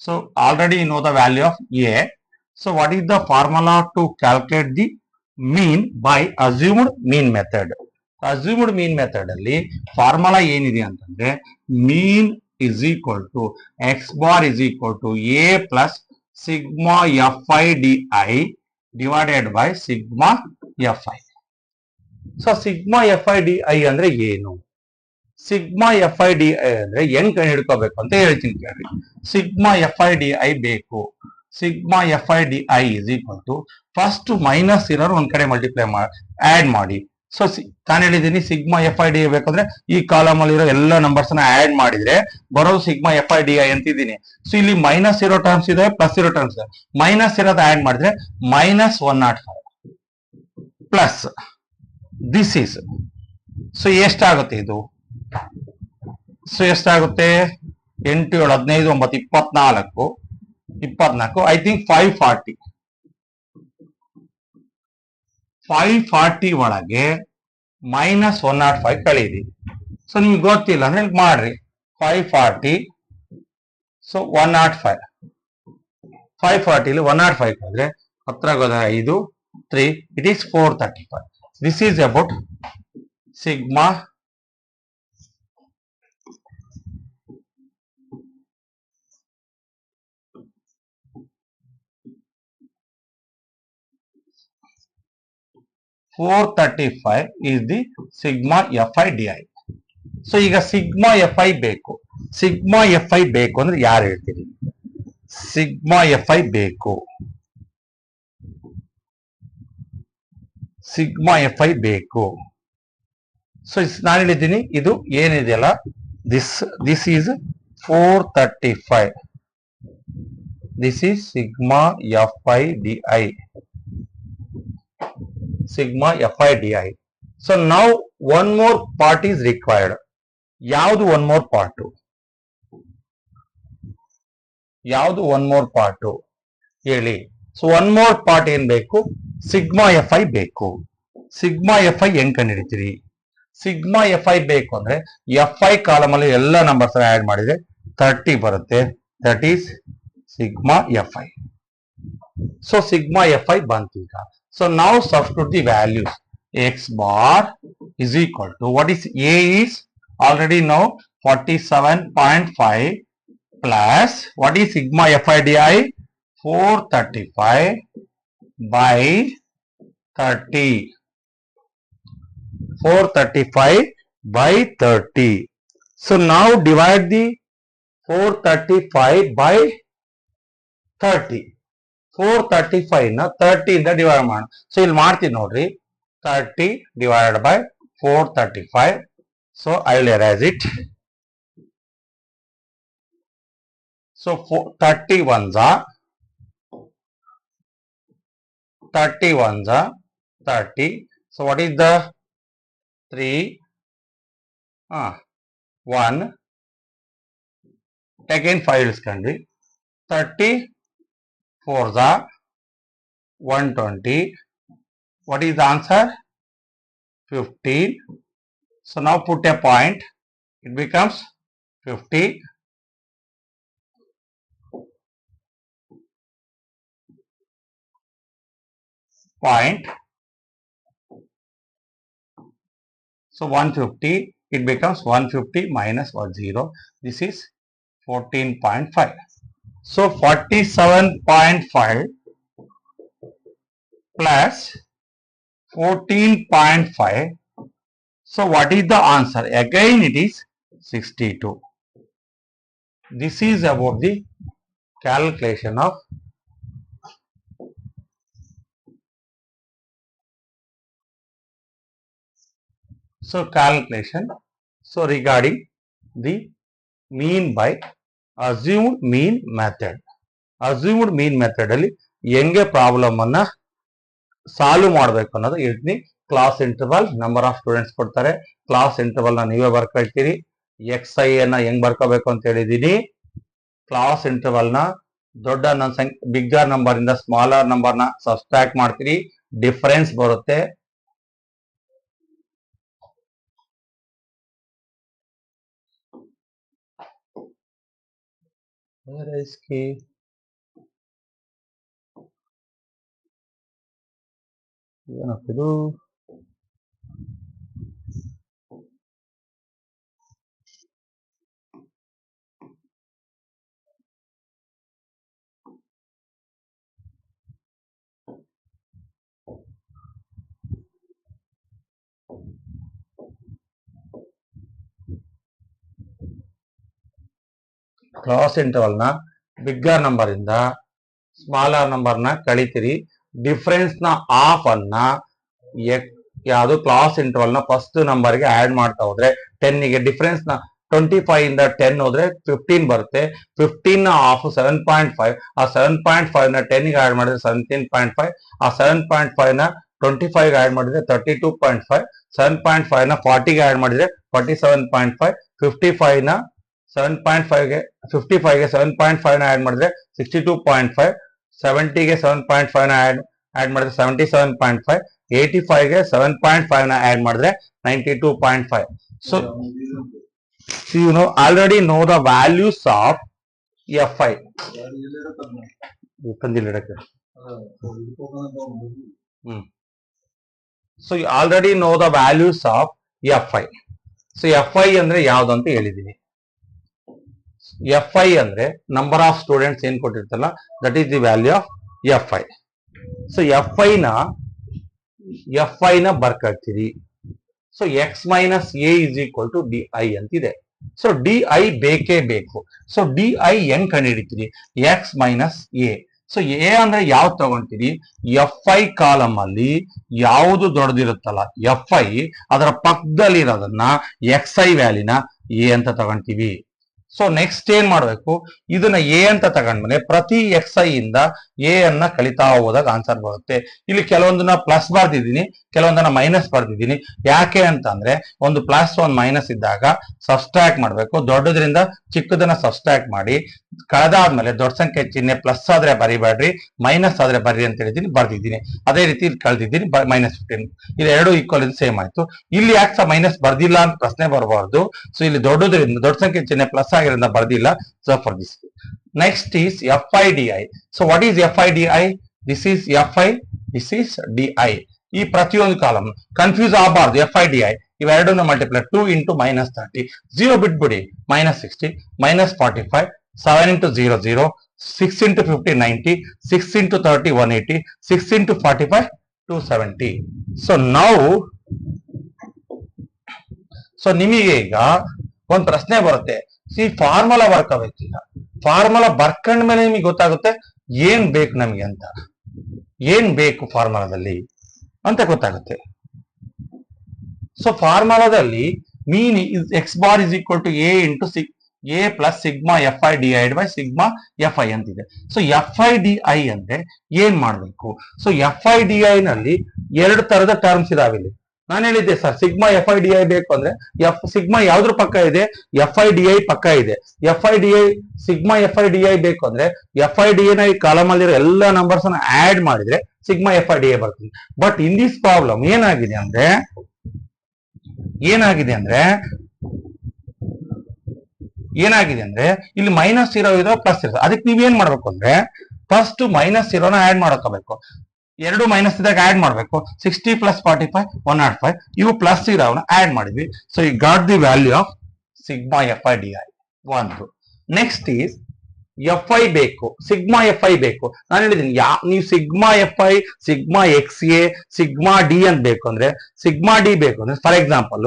So already you know the value of A. So what is the formula to calculate the mean by assumed mean method? Assumed mean method ಅಲ್ಲಿ formula ಏನಿದೆ ಅಂತಂದ್ರೆ mean is equal to X bar is equal to A plus sigma F I D I divided by sigma F I. So sigma F I D I ಅಂದ್ರೆ ಏನು? Sigma F I D I ಅಂದ್ರೆ ಹೆಂಗ್ ಕಂಡು ಹಿಡ್ಕೋಬೇಕು ಅಂತ ಹೇಳ್ತೀನಿ ಕೇಳ್ರಿ. Sigma F I D I ಬೇಕು. Sigma F I D I is equal to first minus ಇರೋರು ಒಂದ್ ಕಡೆ ಮಲ್ಟಿಪ್ಲೈ ಆಡ್ ಮಾಡಿ. ಸೊ ನಾನು ಹೇಳಿದ್ದೀನಿ sigma F I D I ಬೇಕಂದ್ರೆ ಈ ಕಾಲಮ್ ಅಲ್ಲಿ ಇರೋ ಎಲ್ಲ ನಂಬರ್ಸ್ ನ ಆಡ್ ಮಾಡಿದ್ರೆ ಬರೋದು sigma F I D I ಅಂತಿದ್ದೀನಿ. ಸೊ ಇಲ್ಲಿ ಮೈನಸ್ ಇರೋ ಟರ್ಮ್ಸ್ ಇದೆ, ಪ್ಲಸ್ ಇರೋ ಟರ್ಮ್ಸ್ ಇದೆ. ಮೈನಸ್ ಇರೋದು ಆಡ್ ಮಾಡಿದ್ರೆ minus 105 plus this is. So ಎಷ್ಟಾಗುತ್ತೆ ಇದು? ಸೊ ಎಷ್ಟಾಗುತ್ತೆ? 8 7 15 9 24 ಐ ಥಿಂಕ್ 540 ಒಳಗೆ ಮೈನಸ್ 105 ಕಳೀರಿ. ಸೊ ನಿಮ್ಗೆ ಗೊತ್ತಿಲ್ಲ ಅಂದ್ರೆ ಮಾಡ್ರಿ. 540 ಸೊ 105 540 105 ಕಳೆದ್ರೆ 10 5 3 it is 435. This is about sigma $435 is the sigma fi di. So ಈಗ ಸಿಗ್ಮಾ ಎಫ್ ಐ ಬೇಕು. ಸಿಗ್ಮಾ ಎಫ್ ಐ ಬೇಕು ಅಂದ್ರೆ ಯಾರು ಹೇಳ್ತೀರಿ? ಸಿಗ್ಮಾ ಎಫ್ ಐ ಬೇಕು. ಸಿಗ್ಮಾ ಎಫ್ ಐ ಬೇಕು. ಸೊ ನಾನು ಹೇಳಿದ್ದೀನಿ ಇದು ಏನಿದೆಯಲ್ಲ this is 435. This is sigma F I D I. Sigma fi di. So now one more part is required. ಯಾವುದು ಒನ್ ಮೋರ್ ಪಾರ್ಟ್, ಯಾವುದು ಒನ್ ಮೋರ್ ಪಾರ್ಟ್ ಹೇಳಿ. So one more part ಏನ್ ಬೇಕು, ಸಿಗ್ಮಾ ಎಫ್ ಐ ಬೇಕು. Sigma F I ಹೆಂಗ್ ಕಂಡುಹಿಡಿತೀರಿ? Sigma F I ಬೇಕು ಅಂದ್ರೆ F I column ಅಲ್ಲಿ ಎಲ್ಲ ನಂಬರ್ಸ್ ಆಡ್ ಮಾಡಿದ್ರೆ 30 ಬರುತ್ತೆ. That is sigma F I. So sigma F I ಬಂತು ಈಗ. ಸೊ ನಾವು substitute the values. X bar is equal to what is A is already know 47.5 plus what is sigma FIDI 435 by 30. 435 by 30. So now divide the 435 by 30. 435 ನ 30 ಇಂದ divide ಮಾಡೋಣ. So ಇಲ್ಲಿ ಮಾಡ್ತೀನಿ ನೋಡ್ರಿ, 30 divided by 435. So I will erase it. So 30 ones are 30. So what is the 3 1 again 5 ಇಳಿಸ್ಕೊಂಡ್ವಿ. 30 4s are 120. What is the answer? 15. So now put a point. It becomes 50. Point. So 150. It becomes 150 minus 10. This is 14.5. So 47.5 plus 14.5. So what is the answer? Again it is 62. This is about the calculation of calculation. So regarding the mean by assumed mean method. Assumed mean method ಅಲ್ಲಿ ಹೆಂಗೆ problem ಅನ್ನ solve ಮಾಡಬೇಕು ಅನ್ನೋದು ಹೇಳ್ತೀನಿ. Class interval, number of students ಕೊಡ್ತಾರೆ. Class interval ನ ನೀವೇ ಬರ್ಕೊಳ್ತೀರಿ. X I ಅನ್ನ ಹೆಂಗ್ ಬರ್ಕೋಬೇಕು ಅಂತ ಹೇಳಿದೀನಿ. ಕ್ಲಾಸ್ ಇಂಟರ್ವಲ್ ನ ದೊಡ್ಡ ಬಿಗ್ಗರ್ ನಂಬರ್ ಇಂದ ಸ್ಮಾಲರ್ ನಂಬರ್ ನ ಸಬ್ಸ್ಟ್ರಾಕ್ಟ್ ಮಾಡ್ತೀರಿ, ಡಿಫರೆನ್ಸ್ ಬರುತ್ತೆ. ಏನಪ್ಪಿದು? ಕ್ಲಾಸ್ ಇಂಟರ್ವಲ್ ನ ಬಿಗ್ಗರ್ ನಂಬರ್ ಇಂದ ಸ್ಮಾಲರ್ ನಂಬರ್ ನ ಕಳಿತೀರಿ. ಡಿಫರೆನ್ಸ್ ನ ಹಾಫ್ ಅನ್ನ ಯಾವುದು ಕ್ಲಾಸ್ ಇಂಟರ್ವಲ್ ನ ಫಸ್ಟ್ ನಂಬರ್ ಗೆ ಆಡ್ ಮಾಡ್ತಾ ಹೋದ್ರೆ 10 ಗೆ ಡಿಫರೆನ್ಸ್ ನ 25 ಇಂದ 10 ಹೋದ್ರೆ 15 ಬರುತ್ತೆ. 15 ನ ಹಾಫ್ 7.5. ಆ 7.5 ನ 10 ಗೆ ಆಡ್ ಮಾಡಿದ್ರೆ 17.5. ಆ 7.5 ನ 25 ಗೆ ಆಡ್ ಮಾಡಿದ್ರೆ 32.5. 7.5 ನ 40 ಗೆ ಆಡ್ ಮಾಡಿದ್ರೆ 47.5. 55 ನ 7.5 ಗೆ 55 ಗೆ 7.5 ನ ಆಡ್ ಮಾಡಿದ್ರೆ 62.5. 70 ಗೆ 7.5 ನ ಆಡ್ ಮಾಡಿದ್ರೆ 77.5. 85 ಗೆ 7.5 ನ ಆಡ್ ಮಾಡಿದ್ರೆ 92.5. So you know already know the values of Fi. So you already know the values of Fi. So Fi ಅಂದ್ರೆ ಯಾವುದು ಅಂತ ಹೇಳಿದೀನಿ. Fi ಅಂದ್ರೆ ನಂಬರ್ ಆಫ್ ಸ್ಟೂಡೆಂಟ್ಸ್ ಏನ್ ಕೊಟ್ಟಿರ್ತಲ್ಲ, that is the value of Fi. So Fi ನ ಬರ್ಕೊಳ್ತೀರಿ. So X minus A is equal to D I ಅಂತಿದೆ. ಸೊ ಡಿ ಐ ಬೇಕೇ ಬೇಕು. ಸೊ ಡಿ ಐ ಹೆಂಗ್ ಕಂಡುಹಿಡಿತೀರಿ? X minus A. So A ಅಂದ್ರೆ ಯಾವ್ದು ತಗೊಂತೀರಿ? Fi ಕಾಲಮ್ ಅಲ್ಲಿ ಯಾವುದು ದೊಡ್ಡದಿರುತ್ತಲ್ಲ Fi, ಅದರ ಪಕ್ಕದಲ್ಲಿ ಇರೋದನ್ನ ಎಕ್ಸ್ ಐ ವ್ಯಾಲ್ಯೂನ ಎ ಅಂತ ತಗೊಂತೀವಿ. ಸೊ ನೆಕ್ಸ್ಟ್ ಏನ್ ಮಾಡ್ಬೇಕು, ಇದನ್ನ ಎ ಅಂತ ತಗೊಂಡ್ಮೇಲೆ ಪ್ರತಿ ಎಕ್ಸ್ ಐ ಇಂದ ಎ ಅನ್ನ ಕಲಿತಾ ಹೋದಾಗ ಆನ್ಸರ್ ಬರುತ್ತೆ. ಇಲ್ಲಿ ಕೆಲವೊಂದನ್ನ ಪ್ಲಸ್ ಬರ್ದಿದ್ದೀನಿ, ಕೆಲವೊಂದನ್ನ ಮೈನಸ್ ಬರ್ದಿದ್ದೀನಿ. ಯಾಕೆ ಅಂತಂದ್ರೆ ಒಂದು ಪ್ಲಸ್ ಒಂದು ಮೈನಸ್ ಇದ್ದಾಗ ಸಬ್ಸ್ಟ್ರಾಕ್ಟ್ ಮಾಡ್ಬೇಕು. ದೊಡ್ಡದ್ರಿಂದ ಚಿಕ್ಕದನ್ನ ಸಬ್ಸ್ಟ್ರಾಕ್ಟ್ ಮಾಡಿ ಕಳೆದಾದ್ಮೇಲೆ ದೊಡ್ಡ ಸಂಖ್ಯೆ ಚಿಹ್ನೆ ಪ್ಲಸ್ ಆದ್ರೆ ಬರಿಬೇಡ್ರಿ, ಮೈನಸ್ ಆದ್ರೆ ಬರ್ರಿ ಅಂತ ಹೇಳಿದೀನಿ, ಬರ್ದಿದ್ದೀನಿ. ಅದೇ ರೀತಿ ಇಲ್ಲಿ ಕಳೆದಿದ್ದೀನಿ -15. ಇದು ಎರಡು ಈಕ್ವಲ್ ಇದು ಸೇಮ್ ಆಯ್ತು. ಇಲ್ಲಿ ಯಾಕೆ ಮೈನಸ್ ಬರ್ದಿಲ್ಲ ಅಂತ ಪ್ರಶ್ನೆ ಬರಬಾರ್ದು. ಸೊ ಇಲ್ಲಿ ದೊಡ್ಡದ್ರಿಂದ ದೊಡ್ಡ ಸಂಖ್ಯೆ ಚಿಹ್ನೆ ಪ್ಲಸ್ ಆಗಿರೋದ್ರಿಂದ ಬರ್ದಿಲ್ಲ. So for this next is FIDI. So what is FIDI? This is FI, this is DI. ಈ ಪ್ರತಿಯೊಂದು ಕಾಲಮ್ ಕನ್ಫ್ಯೂಸ್ ಆಗಬಾರ್ದು. FIDI ಇವೆರಡನ್ನು ಮಲ್ಟಿಪ್ಲೈ 2 ಇಂಟು -30, 0 ಬಿಟ್ಬಿಡಿ, -60, -45, 7 into 0 0, 6 into 50 90, 6 into 30 180, 6 into 45 270. So ನಿಮಗೆ ಈಗ ಒಂದು ಪ್ರಶ್ನೆ ಬರುತ್ತೆ, ಈ ಫಾರ್ಮುಲಾ ಬರ್ಕೋಬೇಕು. ಈಗ ಫಾರ್ಮುಲಾ ಬರ್ಕೊಂಡ ಮೇಲೆ ನಿಮಗೆ ಗೊತ್ತಾಗುತ್ತೆ ಏನ್ ಬೇಕು ನಮಗೆ ಅಂತ, ಏನ್ ಬೇಕು ಫಾರ್ಮುಲಾದಲ್ಲಿ ಅಂತ ಗೊತ್ತಾಗುತ್ತೆ. ಸೊ ಫಾರ್ಮುಲಾದಲ್ಲಿ mean X bar is equal to A into A plus sigma FI divide by sigma FI ಅಂತಿದೆ. ಸೊ FIDI ಅಂದ್ರೆ ಏನ್ ಮಾಡ್ಬೇಕು? ಸೊ FIDI ನಲ್ಲಿ ಎರಡು ತರದ ಟರ್ಮ್ಸ್ ಇದಾವೆ. ಇಲ್ಲಿ ನಾನು ಹೇಳಿದ್ದೆ ಸರ್ ಸಿಗ್ಮಾ FIDI ಬೇಕು ಅಂದ್ರೆ ಸಿಗ್ಮಾ ಯಾವ್ದ್ರ ಪಕ್ಕ ಇದೆ? FIDI ಪಕ್ಕ ಇದೆ. FIDI ಸಿಗ್ಮಾ FIDI ಬೇಕು ಅಂದ್ರೆ FIDI ನ ಈ ಕಾಲಮ್ ಅಲ್ಲಿರೋ ಎಲ್ಲ ನಂಬರ್ಸ್ ಅನ್ನ ಆಡ್ ಮಾಡಿದ್ರೆ ಸಿಗ್ಮಾ FIDI ಬರ್ತದೆ. ಬಟ್ ಇನ್ ದಿಸ್ ಪ್ರಾಬ್ಲಮ್ ಏನಾಗಿದೆ ಅಂದ್ರೆ ಇಲ್ಲಿ ಮೈನಸ್ ಇರೋ ಪ್ಲಸ್ ಇರೋ. ಅದಕ್ಕೆ ನೀವೇನ್ ಮಾಡ್ಬೇಕು ಅಂದ್ರೆ ಫಸ್ಟ್ ಮೈನಸ್ ಇರೋನ ಆಡ್ ಮಾಡ್ಕೋಬೇಕು. ಎರಡು ಮೈನಸ್ ಇದ್ದಾಗ ಆಡ್ ಮಾಡ್ಬೇಕು. 60 ಪ್ಲಸ್ 45 105 ಇವು ಪ್ಲಸ್ ಇರೋವನ್ನ ಆಡ್ ಮಾಡಿದ್ವಿ. ಸೊ ಈ got the value of sigma FIDI. ಒಂದು ನೆಕ್ಸ್ಟ್ ಈಸ್ FI ಬೇಕು, ಸಿಗ್ಮಾ FI ಬೇಕು. ನಾನು ಹೇಳಿದ್ದೀನಿ ನೀವು sigma FI, sigma XA, sigma D ಅಂತ ಬೇಕು ಅಂದ್ರೆ ಸಿಗ್ಮಾ D ಬೇಕು ಅಂದ್ರೆ ಫಾರ್ ಎಕ್ಸಾಂಪಲ್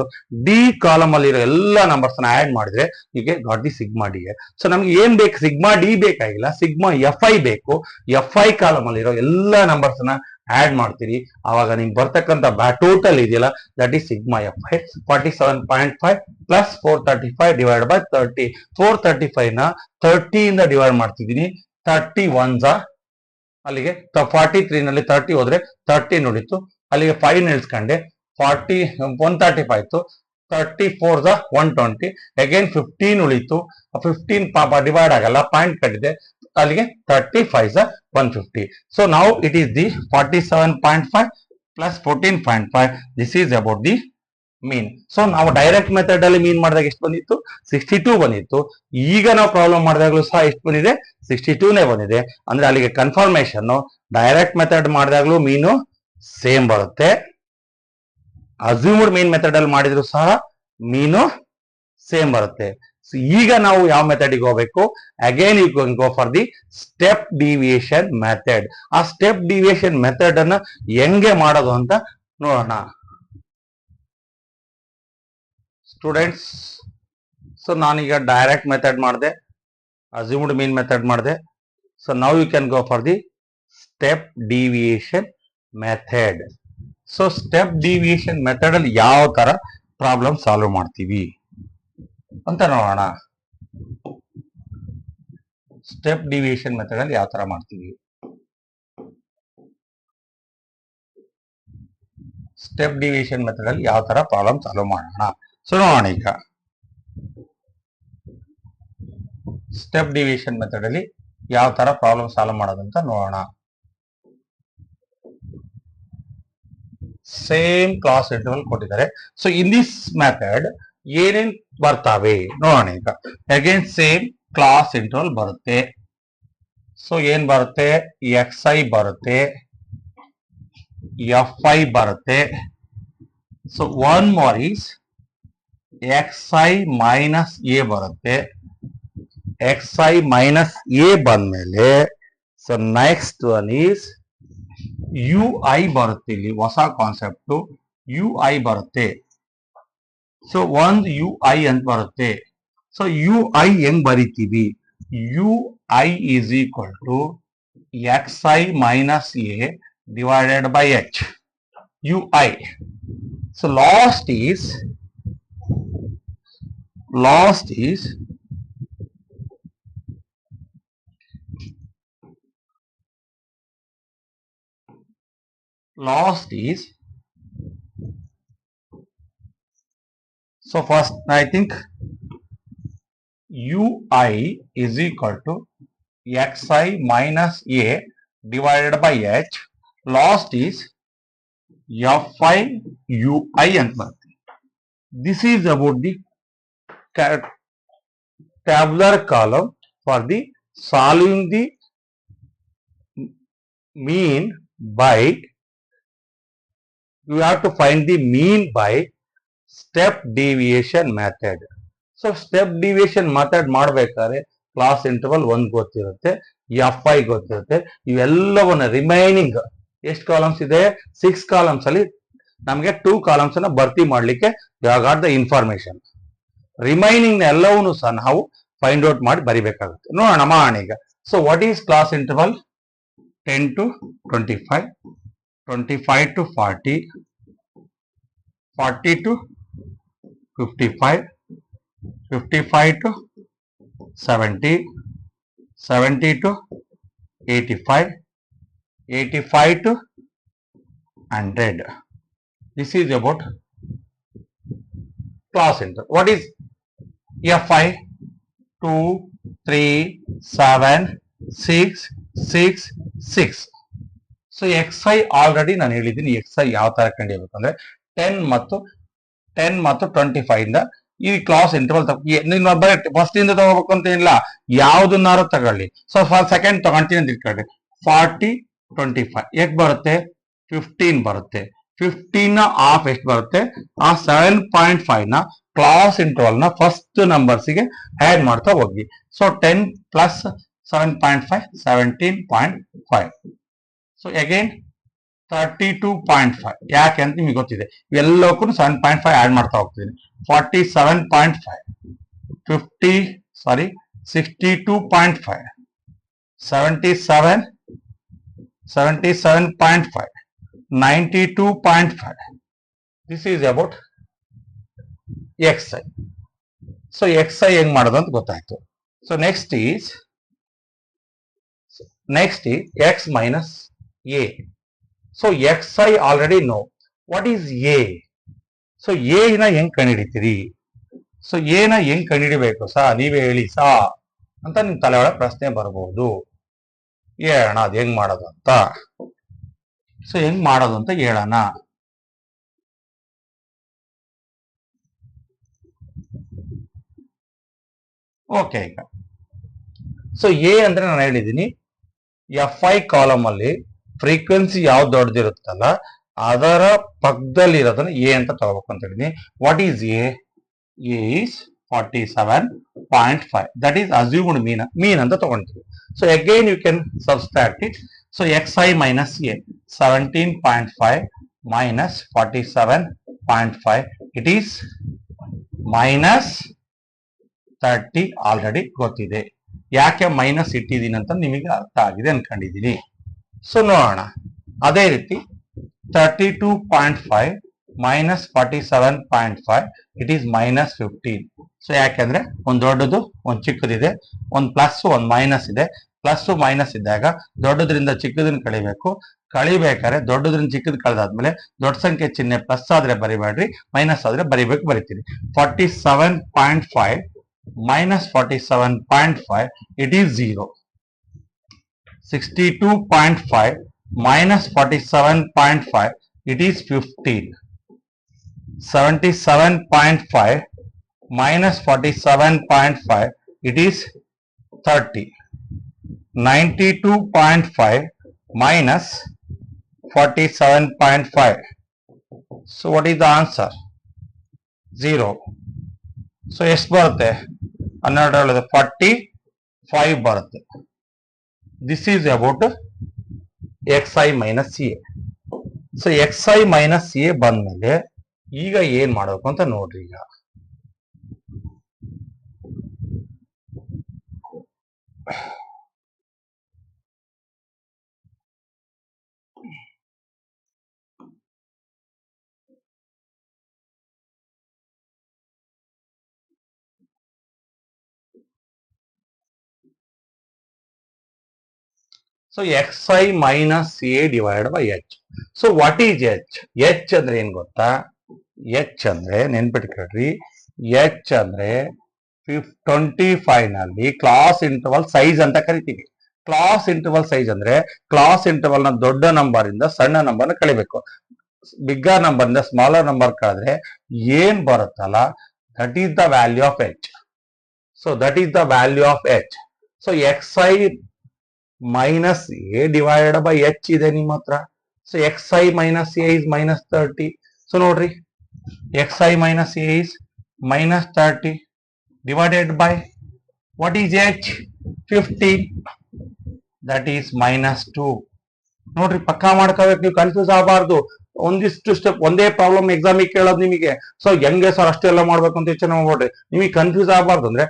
ಡಿ ಕಾಲಮ್ ಅಲ್ಲಿರೋ ಎಲ್ಲ ನಂಬರ್ಸ್ ನ ಆಡ್ ಮಾಡಿದ್ರೆ ಹೀಗೆ got the sigma D. So ನಮ್ಗೆ ಏನ್ ಬೇಕು? ಸಿಗ್ಮಾ ಡಿ ಬೇಕಾಗಿಲ್ಲ, ಸಿಗ್ಮಾ FI ಬೇಕು. FI ಕಾಲಮ್ ಅಲ್ಲಿರೋ ಎಲ್ಲ ನಂಬರ್ಸ್ ನ ಆಡ್ ಮಾಡ್ತೀರಿ, ಅವಾಗ ನಿಮ್ಗೆ ಬರ್ತಕ್ಕಂಥ ಟೋಟಲ್ ಇದೆಯಲ್ಲ that is sigma FI. 47.5 plus 435 divide by 30. 435 ನ 30 ಇಂದ ಡಿವೈಡ್ ಮಾಡ್ತಿದ್ದೀನಿ. 30 1s ಅಲ್ಲಿಗೆ 43 ನಲ್ಲಿ 30 ಹೋದ್ರೆ 13 ಉಳಿತು. ಅಲ್ಲಿಗೆ 5 ನಿಲ್ಸ್ಕೊಂಡೆ, 135 ಇತ್ತು. 34s 120, ಅಗೇನ್ 15 ಉಳಿತು. 15 ಪಾಪ ಡಿವೈಡ್ ಆಗಲ್ಲ, ಪಾಯಿಂಟ್ ಕಟ್ಟಿದೆ, ಅಲ್ಲಿಗೆ 35s 150. ಸೊ ನಾವು it is the 47.5 plus 14.5. This is about the mean. So ನಾವು ಡೈರೆಕ್ಟ್ ಮೆಥಡ್ ಅಲ್ಲಿ ಮೀನ್ ಮಾಡಿದಾಗ ಎಷ್ಟು ಬಂದಿತ್ತು? 62 ಬಂದಿತ್ತು. ಈಗ ನಾವು ಪ್ರಾಬ್ಲಮ್ ಮಾಡಿದಾಗಲೂ ಸಹ ಎಷ್ಟು ಬಂದಿದೆ? 62ನೇ ಬಂದಿದೆ. ಅಂದ್ರೆ ಅಲ್ಲಿಗೆ ಕನ್ಫರ್ಮೇಶನ್ ಡೈರೆಕ್ಟ್ ಮೆಥಡ್ ಮಾಡಿದಾಗಲೂ ಮೀನು ಸೇಮ್ ಬರುತ್ತೆ, ಅಸ್ಯೂಮ್ಡ್ ಮೀನ್ ಮೆಥಡ್ ಅಲ್ಲಿ ಮಾಡಿದ್ರು ಸಹ ಮೀನು ಸೇಮ್ ಬರುತ್ತೆ. ಸೊ ಈಗ ನಾವು ಯಾವ ಮೆಥಡ್ ಗೆ ಹೋಗ್ಬೇಕು? Again you can go for the step deviation method. ಆ ಸ್ಟೆಪ್ ಡಿವಿಯೇಷನ್ ಮೆಥಡ್ ಅನ್ನ ಹೆಂಗೆ ಮಾಡೋದು ಅಂತ ನೋಡೋಣ ಸ್ಟೂಡೆಂಟ್ಸ್. ಸೊ ನಾನೀಗ ಡೈರೆಕ್ಟ್ ಮೆಥಡ್ ಮಾಡಿದೆ, ಅಸ್ಯೂಮ್ಡ್ ಮೀನ್ ಮೆಥಡ್ ಮಾಡಿದೆ. So now you can go for the step deviation method. So step deviation method ಅಲ್ಲಿ ಯಾವ ತರ ಪ್ರಾಬ್ಲಮ್ ಸಾಲ್ವ್ ಮಾಡ್ತೀವಿ ಅಂತ ನೋಡೋಣ. ಸ್ಟೆಪ್ ಡಿವಿಯೇಷನ್ ಮೆಥಡ್ ಅಲ್ಲಿ ಯಾವ ತರ ಮಾಡ್ತೀವಿ? ಸ್ಟೆಪ್ ಡಿವಿಯೇಷನ್ ಮೆಥಡ್ ಅಲ್ಲಿ ಯಾವ ತರ ಪ್ರಾಬ್ಲಮ್ ಸಾಲ್ವ್ ಮಾಡೋಣ. ಸೊ ನೋಡೋಣ ಈಗ ಸ್ಟೆಪ್ ಡಿವಿಯೇಷನ್ ಮೆಥಡ್ ಅಲ್ಲಿ ಯಾವ ತರ ಪ್ರಾಬ್ಲಮ್ ಸಾಲ್ವ್ ಮಾಡೋದಂತ ನೋಡೋಣ. ಸೇಮ್ ಕ್ಲಾಸ್ ಇಂಟರ್ವಲ್ ಕೊಟ್ಟಿದ್ದಾರೆ. ಸೊ ಇನ್ ದಿಸ್ ಮೆಥಡ್ ಏನೇನ್ ಬರ್ತಾವೆ ನೋಡೋಣ ಈಗ. ಅಗೇನ್ ಸೇಮ್ ಕ್ಲಾಸ್ ಇಂಟರ್ವಲ್ ಬರುತ್ತೆ. ಸೊ ಏನ್ ಬರುತ್ತೆ? XI ಬರುತ್ತೆ, FI ಬರುತ್ತೆ. So one more is XI minus A ಬರುತ್ತೆ. XI ಮೈನಸ್ ಎ ಬಂದ್ಮೇಲೆ so next one is UI ಬರುತ್ತೆ. ಇಲ್ಲಿ ಹೊಸ ಕಾನ್ಸೆಪ್ಟ್ UI ಬರುತ್ತೆ. ಸೊ ಒಂದು UI ಅಂತ ಬರುತ್ತೆ. ಸೊ UI ಹೆಂಗ್ ಬರಿತೀವಿ? UI is equal to XI minus A divided by H. UI. So last is Last is, so first I think ui is equal to xi minus a divided by h. Last is fi ui ಅಂತ ಬರುತ್ತೆ. This is about the tabular column for the solving the mean by, you have to find the mean by step deviation method. So step deviation method ಮಾಡಬೇಕಾದ್ರೆ class interval 1 ಗೊತ್ತಿರುತ್ತೆ, F I ಗೊತ್ತಿರುತ್ತೆ. ಇವೆಲ್ಲವನ್ನ remaining ಎಷ್ಟು columns ಇದೆ, 6 columns ಅಲ್ಲಿ ನಮಗೆ 2 columns ಅನ್ನ ಭರ್ತಿ ಮಾಡ್ಲಿಕ್ಕೆ you got the information. Remaining ಎಲ್ಲವನ್ನೂ ಸಹ ನಾವು ಫೈಂಡ್ ಔಟ್ ಮಾಡಿ ಬರಿಬೇಕಾಗುತ್ತೆ. ನೋಡೋಣ ಮಾಡೋಣ ಈಗ. So what is class interval? 10 to 25, 25 to 40, 40 to 55, 55 to 70, 70 to 85, 85 to 100. This is about class interval. What is fi? 2, 3, 7, 6, 6, 6. So xi already ನಾನು ಹೇಳಿದ್ದೀನಿ. xi ಯಾವ ತರ ಕಂಡುಹಿಡಿಯಬೇಕು ಅಂದ್ರೆ 10 ಮತ್ತು 25 ಇಂದ ಈ ಕ್ಲಾಸ್ ಇಂಟರ್ವಲ್ ಫಸ್ಟ್ ಇಂದ ತಗೋಬೇಕು ಅಂತ ಏನಿಲ್ಲ, ಯಾವ್ದನ್ನಾರು ತಗೊಳ್ಳಿ. ಸೊ ಸೆಕೆಂಡ್ ತಗೊಂತೀನಿ ಅಂತ ಇಟ್ಕೊಳ್ಳಿ. 40, 25 ಎಷ್ಟು ಬರುತ್ತೆ? 15 ಬರುತ್ತೆ. 15 ಹಾಫ್ ಎಷ್ಟು ಬರುತ್ತೆ? ಆ 7.5 ನ ಕ್ಲಾಸ್ ಇಂಟರ್ವಲ್ ನ ಫಸ್ಟ್ ನಂಬರ್ಸ್ ಗೆ ಆಡ್ ಮಾಡ್ತಾ ಹೋಗಿ. So 10 plus 7.5, 17.5. So again 32.5. ಯಾಕೆ ಅಂತ ನಿಮಗೆ ಗೊತ್ತಿದೆ. ಎಲ್ಲಕ್ಕೂ 7.5 ಆಡ್ ಮಾಡ್ತಾ ಹೋಗ್ತೀನಿ. 47.5, 62.5, 77, 77.5, 92.5. This is about xi. So xi ಹೆಂಗ್ ಮಾಡೋದು ಅಂತ ಗೊತ್ತಾಯ್ತು. So next is x minus a. So xi already no. What is a? So a ನ ಹೆಂಗ್ ಕಂಡುಹಿಡಿತೀರಿ? ಸೊ a ನ ಹೆಂಗ್ ಕಂಡುಹಿಡಿಬೇಕು ಸಾ, ನೀವೇ ಹೇಳಿ ಸಾ ಅಂತ ನಿಮ್ ತಲೆ ಒಳಗೆ ಪ್ರಶ್ನೆ ಬರಬಹುದು. ಹೇಳೋಣ ಅದು ಹೆಂಗ್ ಮಾಡೋದು ಅಂತ. ಸೊ ಹೆಂಗ್ ಮಾಡೋದು ಅಂತ ಹೇಳೋಣ. ಓಕೆ, ಈಗ ಸೊ ಎ ಅಂದ್ರೆ ನಾನು ಹೇಳಿದ್ದೀನಿ, fi ಕಾಲಮ್ ಅಲ್ಲಿ ಫ್ರೀಕ್ವೆನ್ಸಿ ಯಾವ್ದು ದೊಡ್ಡದಿರುತ್ತಲ್ಲ ಅದರ ಪಕ್ಕದಲ್ಲಿ ಇರೋದನ್ನ ಎ ಅಂತ ತಗೋಬೇಕು ಅಂತ ಹೇಳಿದೀನಿ. What is A? A is 47.5. That is assumed mean ಅಂತ ತಗೊಂತೀವಿ. So again you can subtract it. So xi minus A 17.5 minus 47.5, it is minus 30. Already ಗೊತ್ತಿದೆ. ಯಾಕೆ ಮೈನಸ್ ಇಟ್ಟಿದ್ದೀನಿ ಅಂತ ನಿಮಗೆ ಅರ್ಥ ಆಗಿದೆ ಅನ್ಕೊಂಡಿದ್ದೀನಿ. ಸೊ ನೋಡೋಣ. ಅದೇ ರೀತಿ 32.5 minus 47.5, it is minus 15. So ಯಾಕೆಂದ್ರೆ ಒಂದು ದೊಡ್ಡದು ಒಂದು ಚಿಕ್ಕದಿದೆ, ಒಂದು ಪ್ಲಸ್ ಒಂದು ಮೈನಸ್ ಇದೆ. ಪ್ಲಸ್ ಮೈನಸ್ ಇದ್ದಾಗ ದೊಡ್ಡದ್ರಿಂದ ಚಿಕ್ಕದನ್ನ ಕಳಿಬೇಕು. ಕಳಿಬೇಕಾದ್ರೆ ದೊಡ್ಡದ್ರಿಂದ ಚಿಕ್ಕದ್ ಕಳೆದಾದ್ಮೇಲೆ ದೊಡ್ಡ ಸಂಖ್ಯೆ ಚಿಹ್ನೆ ಪ್ಲಸ್ ಆದ್ರೆ ಬರಿಬೇಡ್ರಿ, ಮೈನಸ್ ಆದ್ರೆ ಬರಿತೀನಿ. 47.5 minus 47.5, it is 0. 62.5 minus 47.5, it is 15. 77.5 minus 47.5, it is 30. 92.5 minus 47.5. So what is the answer? 0. So ಎಷ್ಟು ಬರುತ್ತೆ? 12 45 ಬರುತ್ತೆ. This is about xi minus A. So xi minus A ಬಂದ್ಮೇಲೆ ಈಗ ಏನ್ ಮಾಡಬೇಕು ಅಂತ ನೋಡ್ರಿ. ಈಗ so xi minus A divide by H. So what is H? H ಅಂದ್ರೆ ಏನ್ ಗೊತ್ತಾ? ಎಚ್ ಅಂದ್ರೆ ನೆನ್ಪಿಟ್ಕೊಳ್ರಿ, ಎಚ್ ಅಂದ್ರೆ 25 ನಲ್ಲಿ ಕ್ಲಾಸ್ ಇಂಟರ್ವಲ್ ಸೈಜ್ ಅಂತ ಕರಿತೀವಿ. ಕ್ಲಾಸ್ ಇಂಟರ್ವಲ್ ಸೈಜ್ ಅಂದ್ರೆ ಕ್ಲಾಸ್ ಇಂಟರ್ವಲ್ ನ ದೊಡ್ಡ ನಂಬರ್ ಇಂದ ಸಣ್ಣ ನಂಬರ್ ನ ಕಳಿಬೇಕು. ಬಿಗ್ಗರ್ ನಂಬರ್ ಇಂದ ಸ್ಮಾಲರ್ ನಂಬರ್ ಕಳೆದ್ರೆ ಏನ್ ಬರುತ್ತಲ್ಲ, that is the value of H. So that is the value of H. So xi minus A divide by H ಇದೆ ನಿಮ್ಮ ಹತ್ರ. So xi minus A is minus 30. So ನೋಡ್ರಿ, xi minus A is minus 30 divided by what is h? 15. that is minus 2. ನೋಡ್ರಿ, ಪಕ್ಕಾ ಮಾಡ್ಕೋಬೇಕು, ನೀವು confuse ಆಗಬಾರ್ದು. ಒಂದಿಷ್ಟು ಸ್ಟೆಪ್ ಒಂದೇ ಪ್ರಾಬ್ಲಮ್ ಎಕ್ಸಾಮಿಗೆ ಕೇಳೋದು ನಿಮಗೆ. ಸೊ ಹೆಂಗೆ ಸರ್ ಅಷ್ಟೆಲ್ಲ ಮಾಡ್ಬೇಕು ಅಂತ ಯೋಚನೆ ಮಾಡ್ಬಿಡ್ರಿ. ನಿಮಗೆ ಕನ್ಫ್ಯೂಸ್ ಆಗಬಾರ್ದು ಅಂದ್ರೆ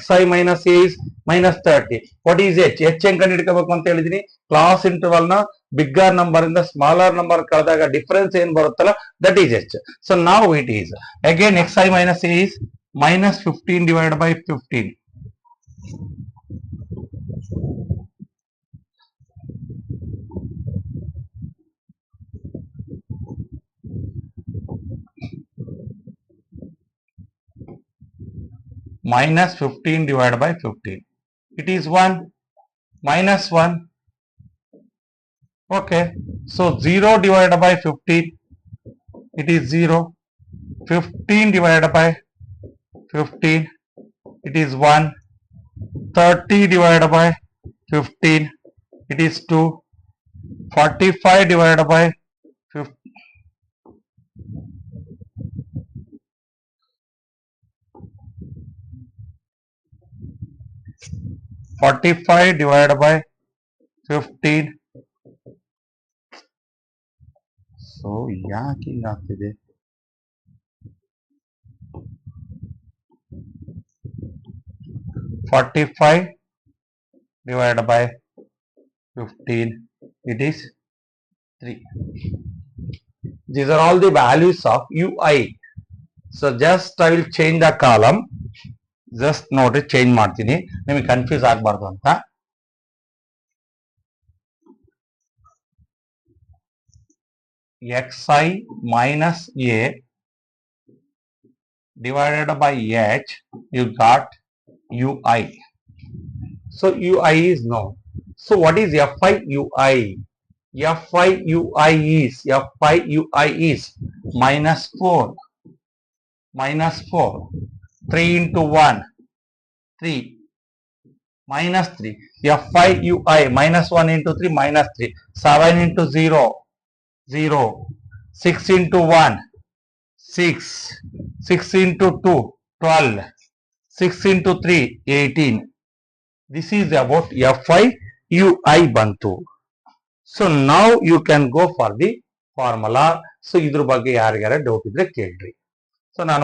xi minus A is minus 30. What is H? H ಹೆಂಗ್ ಕಂಡು ಹಿಡ್ಕೋಬೇಕು ಅಂತ ಹೇಳಿದೀನಿ. ಕ್ಲಾಸ್ ಇಂಟರ್ವಲ್ ನ ಬಿಗ್ಗರ್ ನಂಬರ್ ಇಂದ ಸ್ಮಾಲರ್ ನಂಬರ್ ಕಳೆದಾಗ ಡಿಫರೆನ್ಸ್ ಏನ್ ಬರುತ್ತಲ್ಲ, ದಟ್ ಈಸ್ ಎಚ್. ಸೊ ನಾವು it is again xi minus A is minus 15 divided by 15. Minus 15 divided by 15. It is 1. Minus 1. Okay. So 0 divided by 15. It is 0. 15 divided by 15. It is 1. 30 divided by 15. It is 2. 45 divided by 15. 45 divided by 15. So ಯಾಕೆ ಹಿಂಗಾಗ್ತಿದೆ? 45 divided by 15. It is 3. These are all the values of ui. So just I will change the column. Just ನೋಡ್ರಿ, change ಮಾಡ್ತೀನಿ, ನಿಮಗೆ confuse ಆಗಬಾರ್ದು ಅಂತ. xi minus a divided by h, you got ui. So ui is known. So what is fi ui? Fi ui is minus 4. Minus 4. 3 into 1. 3. Minus 3. fi ui minus 1 into 3 minus 3. 7 into 0. 0. 6 into 1. 6. 6 into 2. 12. 6 into 3. 18. This is about fi ui bantu. So now you can go for the formula. So ಇದ್ರ ಬಗ್ಗೆ ಯಾರಿಗಾರ doubt ಇದ್ರೆ ಕೇಳ್ರಿ. So ನಾನು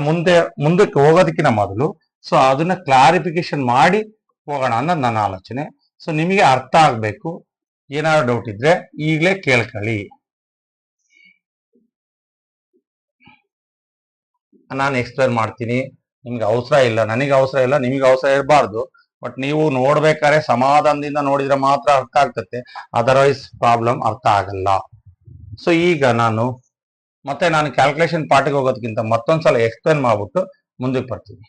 ಮುಂದಕ್ಕೆ ಹೋಗೋದಕ್ಕಿಂತ ಮೊದಲು so ಅದನ್ನ clarification ಮಾಡಿ ಹೋಗೋಣ ಅನ್ನೋದು ನನ್ನ ಆಲೋಚನೆ. ಸೊ ನಿಮಗೆ ಅರ್ಥ ಆಗ್ಬೇಕು. ಏನಾದ್ರು ಡೌಟ್ ಇದ್ರೆ ಈಗಲೇ ಕೇಳ್ಕೊಳ್ಳಿ. ನಾನು ಎಕ್ಸ್ಪ್ಲೇನ್ ಮಾಡ್ತೀನಿ. ನಿಮ್ಗೆ ಅವಸರ ಇಲ್ಲ, ನನಗೆ ಅವಸರ ಇಲ್ಲ, ನಿಮಗೆ ಅವಸರ ಇರಬಾರ್ದು. ಬಟ್ ನೀವು ನೋಡ್ಬೇಕಾದ್ರೆ ಸಮಾಧಾನದಿಂದ ನೋಡಿದ್ರೆ ಮಾತ್ರ ಅರ್ಥ ಆಗ್ತತೆ, ಅದರ್ವೈಸ್ ಪ್ರಾಬ್ಲಮ್ ಅರ್ಥ ಆಗಲ್ಲ. ಸೊ ಈಗ ನಾನು ಕ್ಯಾಲ್ಕುಲೇಷನ್ ಪಾರ್ಟಿಗೆ ಹೋಗೋದಕ್ಕಿಂತ ಮತ್ತೊಂದ್ಸಲ ಎಕ್ಸ್ಪ್ಲೇನ್ ಮಾಡ್ಬಿಟ್ಟು ಮುಂದಕ್ಕೆ ಬರ್ತೀನಿ.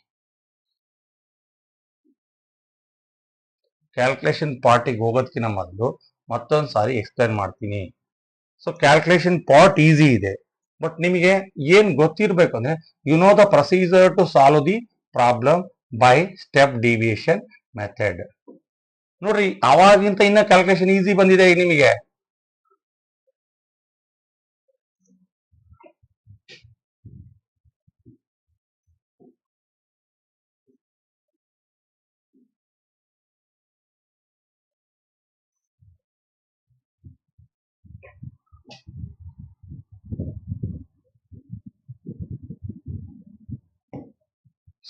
ಕ್ಯಾಲ್ಕುಲೇಷನ್ ಪಾರ್ಟಿಗೆ ಹೋಗೋದಕ್ಕಿಂತ ಮೊದಲು ಮತ್ತೊಂದ್ಸಾರಿ ಎಕ್ಸ್ಪ್ಲೇನ್ ಮಾಡ್ತೀನಿ. ಸೊ ಕ್ಯಾಲ್ಕುಲೇಷನ್ ಪಾರ್ಟ್ ಈಸಿ ಇದೆ, ಬಟ್ ನಿಮಗೆ ಏನ್ ಗೊತ್ತಿರ್ಬೇಕು ಅಂದ್ರೆ you know the procedure to solve the problem by step deviation method. ನೋಡ್ರಿ, ಅವಾಗಿಂತ ಇನ್ನ ಕ್ಯಾಲ್ಕುಲೇಷನ್ ಈಸಿ ಬಂದಿದೆ ನಿಮಗೆ.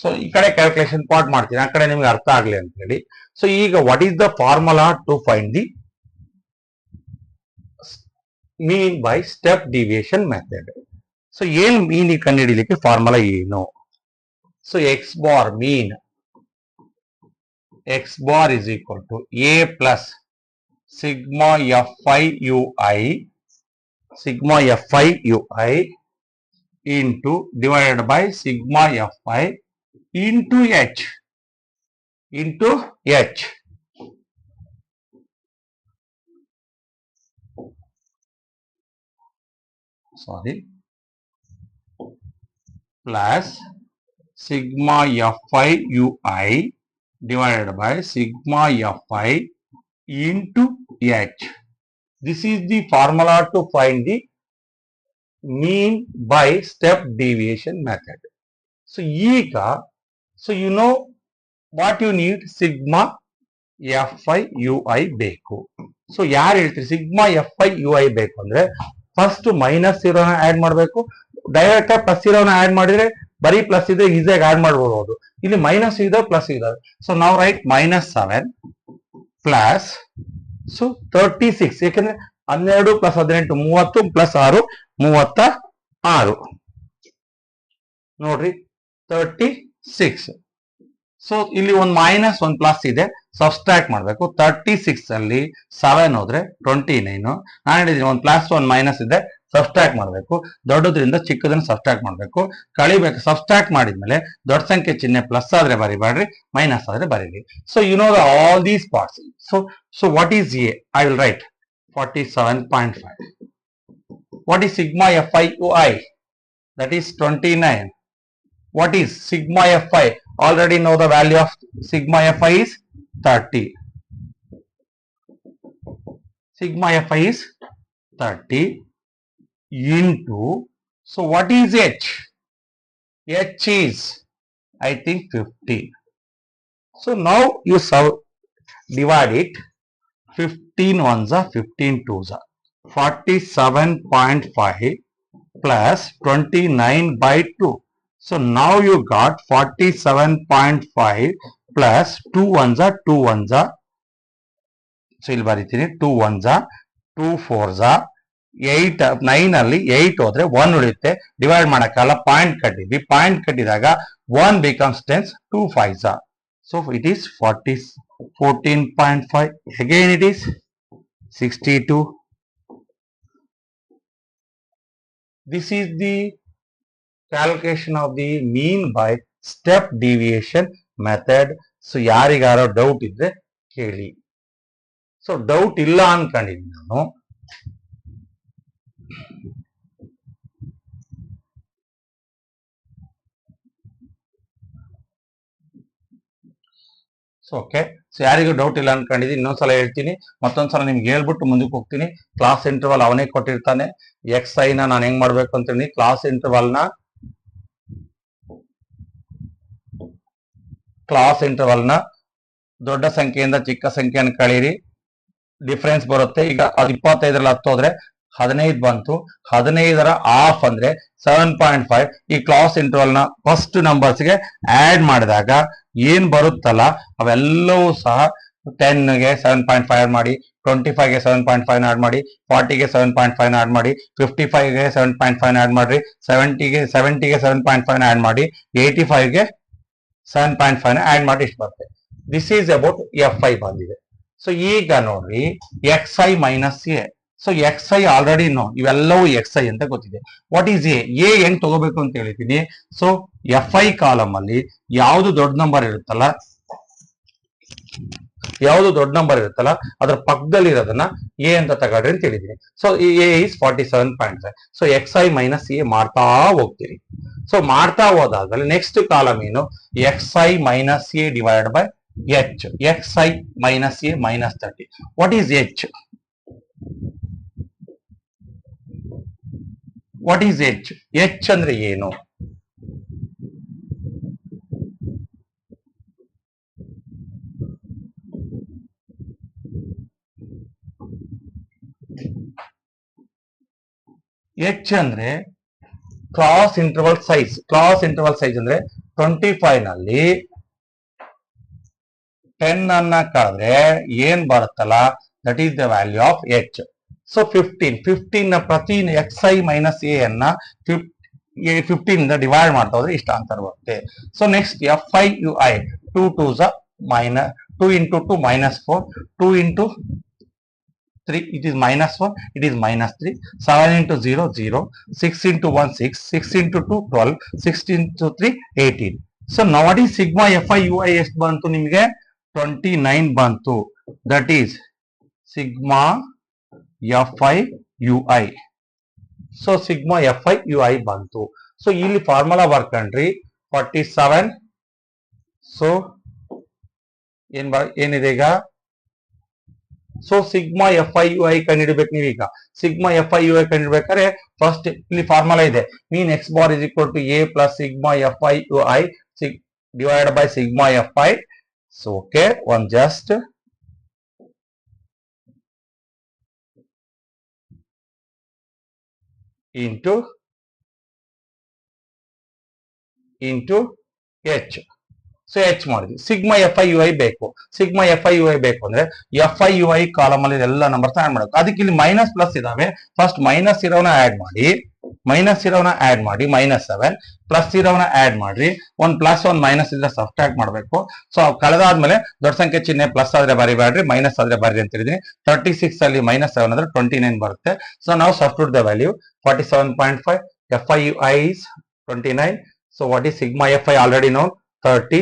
ಸೊ ಈ ಕಡೆ ಕ್ಯಾಲ್ಕುಲೇಷನ್ ಪಾರ್ಟ್ ಮಾಡ್ತೀನಿ, ಆ ಕಡೆ ನಿಮ್ಗೆ ಅರ್ಥ ಆಗ್ಲಿ ಅಂತ ಹೇಳಿ. ಸೊ ಈಗ what is the formula to find the mean by step deviation method. So ಏನ್ ಮೀನ್ ಕಂಡು ಹಿಡಿಲಿಕ್ಕೆ ಫಾರ್ಮುಲಾ ಏನು? So x bar mean, X bar is equal to A plus sigma fi ui into divided by sigma fi into h sorry plus sigma fi ui divided by sigma fi into h. This is the formula to find the mean by step deviation method. So ಈಗ so you know what you need sigma fi ui ಬೇಕು. So ಯಾರು ಹೇಳ್ತೀರಿ sigma fi ui ಬೇಕು ಅಂದ್ರೆ first minus ಇರೋನ add ಮಾಡಬೇಕು, direct plus ಇರೋನ add ಮಾಡಿದ್ರೆ ಬರೀ plus ಇದ್ರೆ ಈಸಿಯಾಗಿ ಆಡ್ ಮಾಡ್ಬೋದು. ಇಲ್ಲಿ ಮೈನಸ್ ಇದೆ ಪ್ಲಸ್ ಇದೆ, ಸೊ ನಾವು ರೈಟ್ -7 ಪ್ಲಸ್ ಸೊ 36 ಯಾಕಂದ್ರೆ 12 ಪ್ಲಸ್ 18 30 ಪ್ಲಸ್ 6 36 ನೋಡ್ರಿ 36. ಸೊ ಇಲ್ಲಿ ಒಂದು ಮೈನಸ್ ಒಂದು ಪ್ಲಸ್ ಇದೆ, ಸಬ್ಸ್ಟ್ರಾಕ್ಟ್ ಮಾಡಬೇಕು. 36 ಅಲ್ಲಿ 7 ಹೋದ್ರೆ 29. ನಾನು ಹೇಳಿದ್ದೀನಿ ಒಂದು ಪ್ಲಸ್ ಒಂದು ಮೈನಸ್ ಇದೆ, ಸಬ್ಸ್ಟ್ರಾಕ್ಟ್ ಮಾಡಬೇಕು. ದೊಡ್ಡದ್ರಿಂದ ಚಿಕ್ಕದನ್ನ ಸಬ್ಸ್ಟ್ರಾಕ್ಟ್ ಮಾಡಬೇಕು, ಕಳಿಬೇಕು. ಸಬ್ಸ್ಟ್ರಾಕ್ಟ್ ಮಾಡಿದ್ಮೇಲೆ ದೊಡ್ಡ ಸಂಖ್ಯೆ ಚಿಹ್ನೆ ಪ್ಲಸ್ ಆದ್ರೆ ಬರಿಬೇಡ್ರಿ, ಮೈನಸ್ ಆದ್ರೆ ಬರೀರಿ. So you know all these parts. So what is a? I will write 47.5. What is sigma fi ui? That is 29. What is sigma fi? Already know the value of sigma fi is 30. Sigma fi is 30 into, so what is h? H is I think 50. So now you divide it. 15 ones are 15 twos are 47.5 plus 29 by 2. So now you got 47.5 plus 2 ones are 2 ones are. So ಇಲ್ಲಿ ಬರೀತೀನಿ 2 ones are 2 fours are 8. 9 ಅಲ್ಲಿ 8 ಹೋದ್ರೆ 1 ಉಳಿಯುತ್ತೆ, divide ಮಾಡಕ್ಕಲ್ಲ, point ಕಟ್ಟಿದ್ವಿ. Point ಕಟ್ಟಿದಾಗ 1 becomes 10, 2 5s are. So it is 14.5. Again it is 62. This is the calculation of the mean by step deviation method. So ಯಾರಿಗಾರೋ doubt ಇದ್ರೆ ಕೇಳಿ. So doubt ಇಲ್ಲ ಅನ್ಕೊಂಡಿದ್ದೀನಿ ನಾನು. ಸೊ ಓಕೆ, ಸೊ ಯಾರಿಗೂ ಡೌಟ್ ಇಲ್ಲ ಅನ್ಕೊಂಡಿದ್ದೀನಿ. ಇನ್ನೊಂದ್ಸಲ ಹೇಳ್ತೀನಿ, ಮತ್ತೊಂದ್ಸಲ ನಿಮ್ಗೆ ಹೇಳ್ಬಿಟ್ಟು ಮುಂದಕ್ಕೆ ಹೋಗ್ತೀನಿ. ಕ್ಲಾಸ್ ಇಂಟರ್ವಲ್ ಅವನೇ ಕೊಟ್ಟಿರ್ತಾನೆ. ಎಕ್ಸ್ ಐನ ನಾನು ಹೆಂಗ್ ಮಾಡ್ಬೇಕು ಅಂತ ಹೇಳಿ ಕ್ಲಾಸ್ ಇಂಟರ್ವಲ್ನ ದೊಡ್ಡ ಸಂಖ್ಯೆಯಿಂದ ಚಿಕ್ಕ ಸಂಖ್ಯೆಯನ್ನು ಕಳೀರಿ, ಡಿಫರೆನ್ಸ್ ಬರುತ್ತೆ. ಈಗ ಅದು 25ರಲ್ಲಿ 10 ಹೋದ್ರೆ 15 ಬಂತು. 15ರ ಹಾಫ್ ಅಂದ್ರೆ 7.5. ಈ ಕ್ಲಾಸ್ ಇಂಟರ್ವಲ್ ನ ಫಸ್ಟ್ ನಂಬರ್ಸ್ಗೆ ಆಡ್ ಮಾಡಿದಾಗ ಏನ್ ಬರುತ್ತಲ್ಲ ಅವೆಲ್ಲವೂ ಸಹ 10ಗೆ 7.5 ಆಡ್ ಮಾಡಿ, 25ಗೆ 7.5 ಆಡ್ ಮಾಡಿ, 40ಗೆ 7.5 ಆಡ್ ಮಾಡಿ, 55ಗೆ 7.5 ಆಡ್ ಮಾಡ್ರಿ, 70ಗೆ 7.5 ಆಡ್ ಮಾಡಿ, 85ಗೆ 7.5 ಆಡ್ ಮಾಡಿ, ಇಷ್ಟು ಬರುತ್ತೆ. ದಿಸ್ ಈಸ್ ಅಬೌಟ್ fi ಬಂದಿದೆ. ಸೊ ಈಗ ನೋಡ್ರಿ xi minus A. So xi already no, ಇವೆಲ್ಲವೂ xi ಅಂತ ಗೊತ್ತಿದೆ. ವಾಟ್ ಈಸ್ ಎ ಹೆಂಗ್ ತಗೋಬೇಕು ಅಂತ ಹೇಳಿದ್ದೀನಿ. ಸೊ fi ಕಾಲಮ್ ಅಲ್ಲಿ ಯಾವ್ದು ದೊಡ್ಡ ನಂಬರ್ ಇರುತ್ತಲ್ಲ ಅದ್ರ ಪಕ್ಕದಲ್ಲಿ ಇರೋದನ್ನ ಎ ಅಂತ ತಗೊಳ್ರಿ ಅಂತ ಹೇಳಿದೀನಿ. So A is 47.5. So xi minus A ಮಾಡ್ತಾ ಹೋಗ್ತೀರಿ. ಸೊ ಮಾಡ್ತಾ ಹೋದಾದ್ಮೇಲೆ ನೆಕ್ಸ್ಟ್ ಕಾಲಮ್ ಏನು? xi minus A divide by h. xi minus A minus 30. What is h? What is h? h ಅಂದ್ರೆ ಏನು? h ಅಂದ್ರೆ cross interval size. Cross interval size ಅಂದ್ರೆ 25 ನಲ್ಲಿ 10 ಅನ್ನ ಕಳೆದ್ರೆ ಏನ್ ಬರುತ್ತಲ್ಲ that is the value of h. So 15 ನ ಪ್ರತಿ xi ಮೈನಸ್ ಎ ಅನ್ನ 15 ಇಂದ ಡಿವೈಡ್ ಮಾಡ್ತಾ ಹೋದ್ರೆ ಇಷ್ಟ ಅಂತ ಬರುತ್ತೆ. So next fi ui 2 2 into 2 -4, 2 into 3, it is minus 1, it is minus 3, 7 into 0, 0, 6 into 1, 6, 6 into 2, 12, 6 into 3, 18. So nowadays sigma fi ui ಎಷ್ಟು ಬಂತು ನಿಮಗೆ 29 ಬಂತು. That is sigma fi ui. So sigma fi ui ಬಂತು. So ಇಲ್ಲಿ ಫಾರ್ಮುಲಾ ಬರ್ಕೊಂಡ್ರಿ 47. So ಏನಿದೆ ಈಗ, so sigma F I you I ಕಂಡುಹಿಡಬೇಕು. ನೀವೀಗ sigma F I you I ಕಂಡುಹಿಡ್ಬೇಕಾದ್ರೆ ಫಸ್ಟ್ ಇಲ್ಲಿ ಫಾರ್ಮುಲಾ ಇದೆ, mean X bar is equal to A plus sigma F I you I divided by sigma F I. So okay, one just into H. So H ಮಾಡಿದ್ವಿ. Sigma F I you I ಬೇಕು. Sigma F I you I ಬೇಕು ಅಂದ್ರೆ F I you I column ಅಲ್ಲಿ ಎಲ್ಲ numbers add ಮಾಡಬೇಕು. ಅದಕ್ಕೆ ಇಲ್ಲಿ minus plus ಇದಾವೆ. ಫಸ್ಟ್ ಮೈನಸ್ ಇರೋನ ಆಡ್ ಮಾಡಿ, ಮೈನಸ್ ಇರೋನ ಆಡ್ ಮಾಡಿ, ಮೈನಸ್ 7, ಪ್ಲಸ್ ಇರೋನ ಆಡ್ ಮಾಡ್ರಿ. ಒಂದ್ ಪ್ಲಸ್ ಒಂದ್ ಮೈನಸ್ ಇದ್ರೆ ಸಬ್ಟ್ರಾಕ್ಟ್ ಮಾಡಬೇಕು. ಸೊ ಕಳೆದಾದ್ಮೇಲೆ ದೊಡ್ಡ ಸಂಖ್ಯೆ ಚಿಹ್ನೆ ಪ್ಲಸ್ ಆದ್ರೆ ಬರಿಬೇಡ್ರಿ, ಮೈನಸ್ ಆದ್ರೆ ಬರ್ರಿ ಅಂತ ಹೇಳಿದೀನಿ. 36 ಅಲ್ಲಿ ಮೈನಸ್ 7 ಅಂದ್ರೆ 29 ಬರುತ್ತೆ. ಸೊ ನಾವು substitute the value 47.5. F I you i is 29. So what is sigma F i already no 30.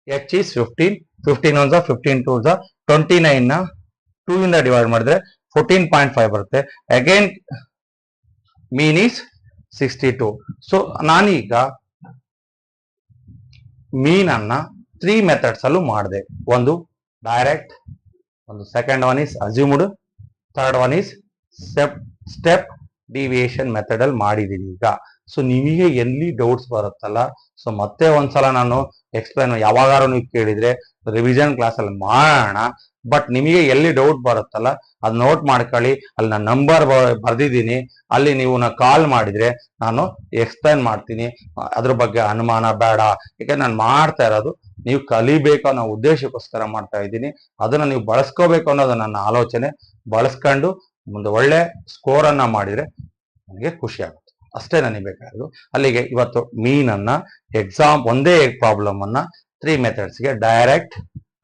H is 15. 15 ones are 15 twos are 29 ನ 2 ಇಂದ ಡಿವೈಡ್ ಮಾಡಿದ್ರೆ 14.5 ಬರುತ್ತೆ. Again mean is 62. ಸೊ ನಾನೀಗ ಮೀನ್ ಅನ್ನ 3 ಮೆಥಡ್ಸ್ ಅಲ್ಲೂ ಮಾಡಿದೆ. ಒಂದು ಡೈರೆಕ್ಟ್, ಒಂದು second one is assumed, third one is step deviation method ಅಲ್ಲಿ ಮಾಡಿದೀನಿ ಈಗ. ಸೊ ನಿಮಗೆ ಎಲ್ಲಿ ಡೌಟ್ಸ್ ಬರುತ್ತಲ್ಲ, ಸೊ ಮತ್ತೆ ಒಂದ್ಸಲ ನಾನು ಎಕ್ಸ್ಪ್ಲೈನ್ ಯಾವಾಗಾರು ನೀವು ಕೇಳಿದ್ರೆ ರಿವಿಷನ್ ಕ್ಲಾಸ್ ಅಲ್ಲಿ ಮಾಡೋಣ. ಬಟ್ ನಿಮಗೆ ಎಲ್ಲಿ ಡೌಟ್ ಬರುತ್ತಲ್ಲ ಅದು ನೋಟ್ ಮಾಡ್ಕೊಳ್ಳಿ. ಅಲ್ಲಿ ನಾನು ನಂಬರ್ ಬರ್ದಿದ್ದೀನಿ, ಅಲ್ಲಿ ನೀವು ಕಾಲ್ ಮಾಡಿದ್ರೆ ನಾನು ಎಕ್ಸ್ಪ್ಲೈನ್ ಮಾಡ್ತೀನಿ. ಅದ್ರ ಬಗ್ಗೆ ಅನುಮಾನ ಬೇಡ, ಯಾಕಂದ್ರೆ ನಾನು ಮಾಡ್ತಾ ಇರೋದು ನೀವು ಕಲಿಬೇಕು ಅನ್ನೋ ಉದ್ದೇಶಕ್ಕೋಸ್ಕರ ಮಾಡ್ತಾ ಇದ್ದೀನಿ. ಅದನ್ನ ನೀವು ಬಳಸ್ಕೋಬೇಕು ಅನ್ನೋದು ನನ್ನ ಆಲೋಚನೆ. ಬಳಸ್ಕೊಂಡು ಒಂದು ಒಳ್ಳೆ ಸ್ಕೋರ್ ಅನ್ನ ಮಾಡಿದ್ರೆ ನನಗೆ ಖುಷಿ ಆಗುತ್ತೆ. ಅಷ್ಟೇ ನನಗೆ ಬೇಕಾಗಿರೋದು. ಅಲ್ಲಿಗೆ ಇವತ್ತು ಮೀನ್ ಅನ್ನ ಎಕ್ಸಾಮ್ ಒಂದೇ ಪ್ರಾಬ್ಲಮ್ ಅನ್ನ 3 ಮೆಥಡ್ಸ್ ಗೆ direct,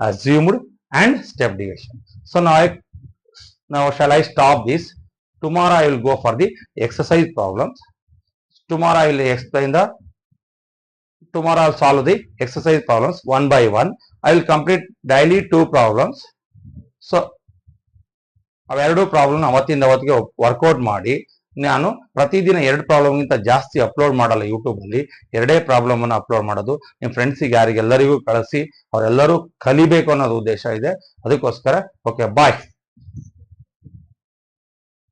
assumed and step division. So now shall I stop this? Tomorrow I will go for the exercise problems. Tomorrow I will explain tomorrow I will solve the exercise problems one by one. I will complete daily 2 problems. So ಅವೆರಡು problem ಅವತ್ತಿಂದ ಅವತ್ತಿಗೆ workout ಮಾಡಿ. ನಾನು ಪ್ರತಿದಿನ 2 ಪ್ರಾಬ್ಲಮ್ಗಿಂತ ಜಾಸ್ತಿ upload ಮಾಡಲ್ಲ YouTube ಅಲ್ಲಿ. 2 problem ಅನ್ನು upload ಮಾಡೋದು. ನಿಮ್ಮ ಫ್ರೆಂಡ್ಸಿಗೆ ಯಾರಿಗೆಲ್ಲರಿಗೂ ಕಳಿಸಿ ಅವರೆಲ್ಲರೂ ಕಲಿಬೇಕು ಅನ್ನೋದು ಉದ್ದೇಶ ಇದೆ. ಅದಕ್ಕೋಸ್ಕರ ಓಕೆ, ಬಾಯ್.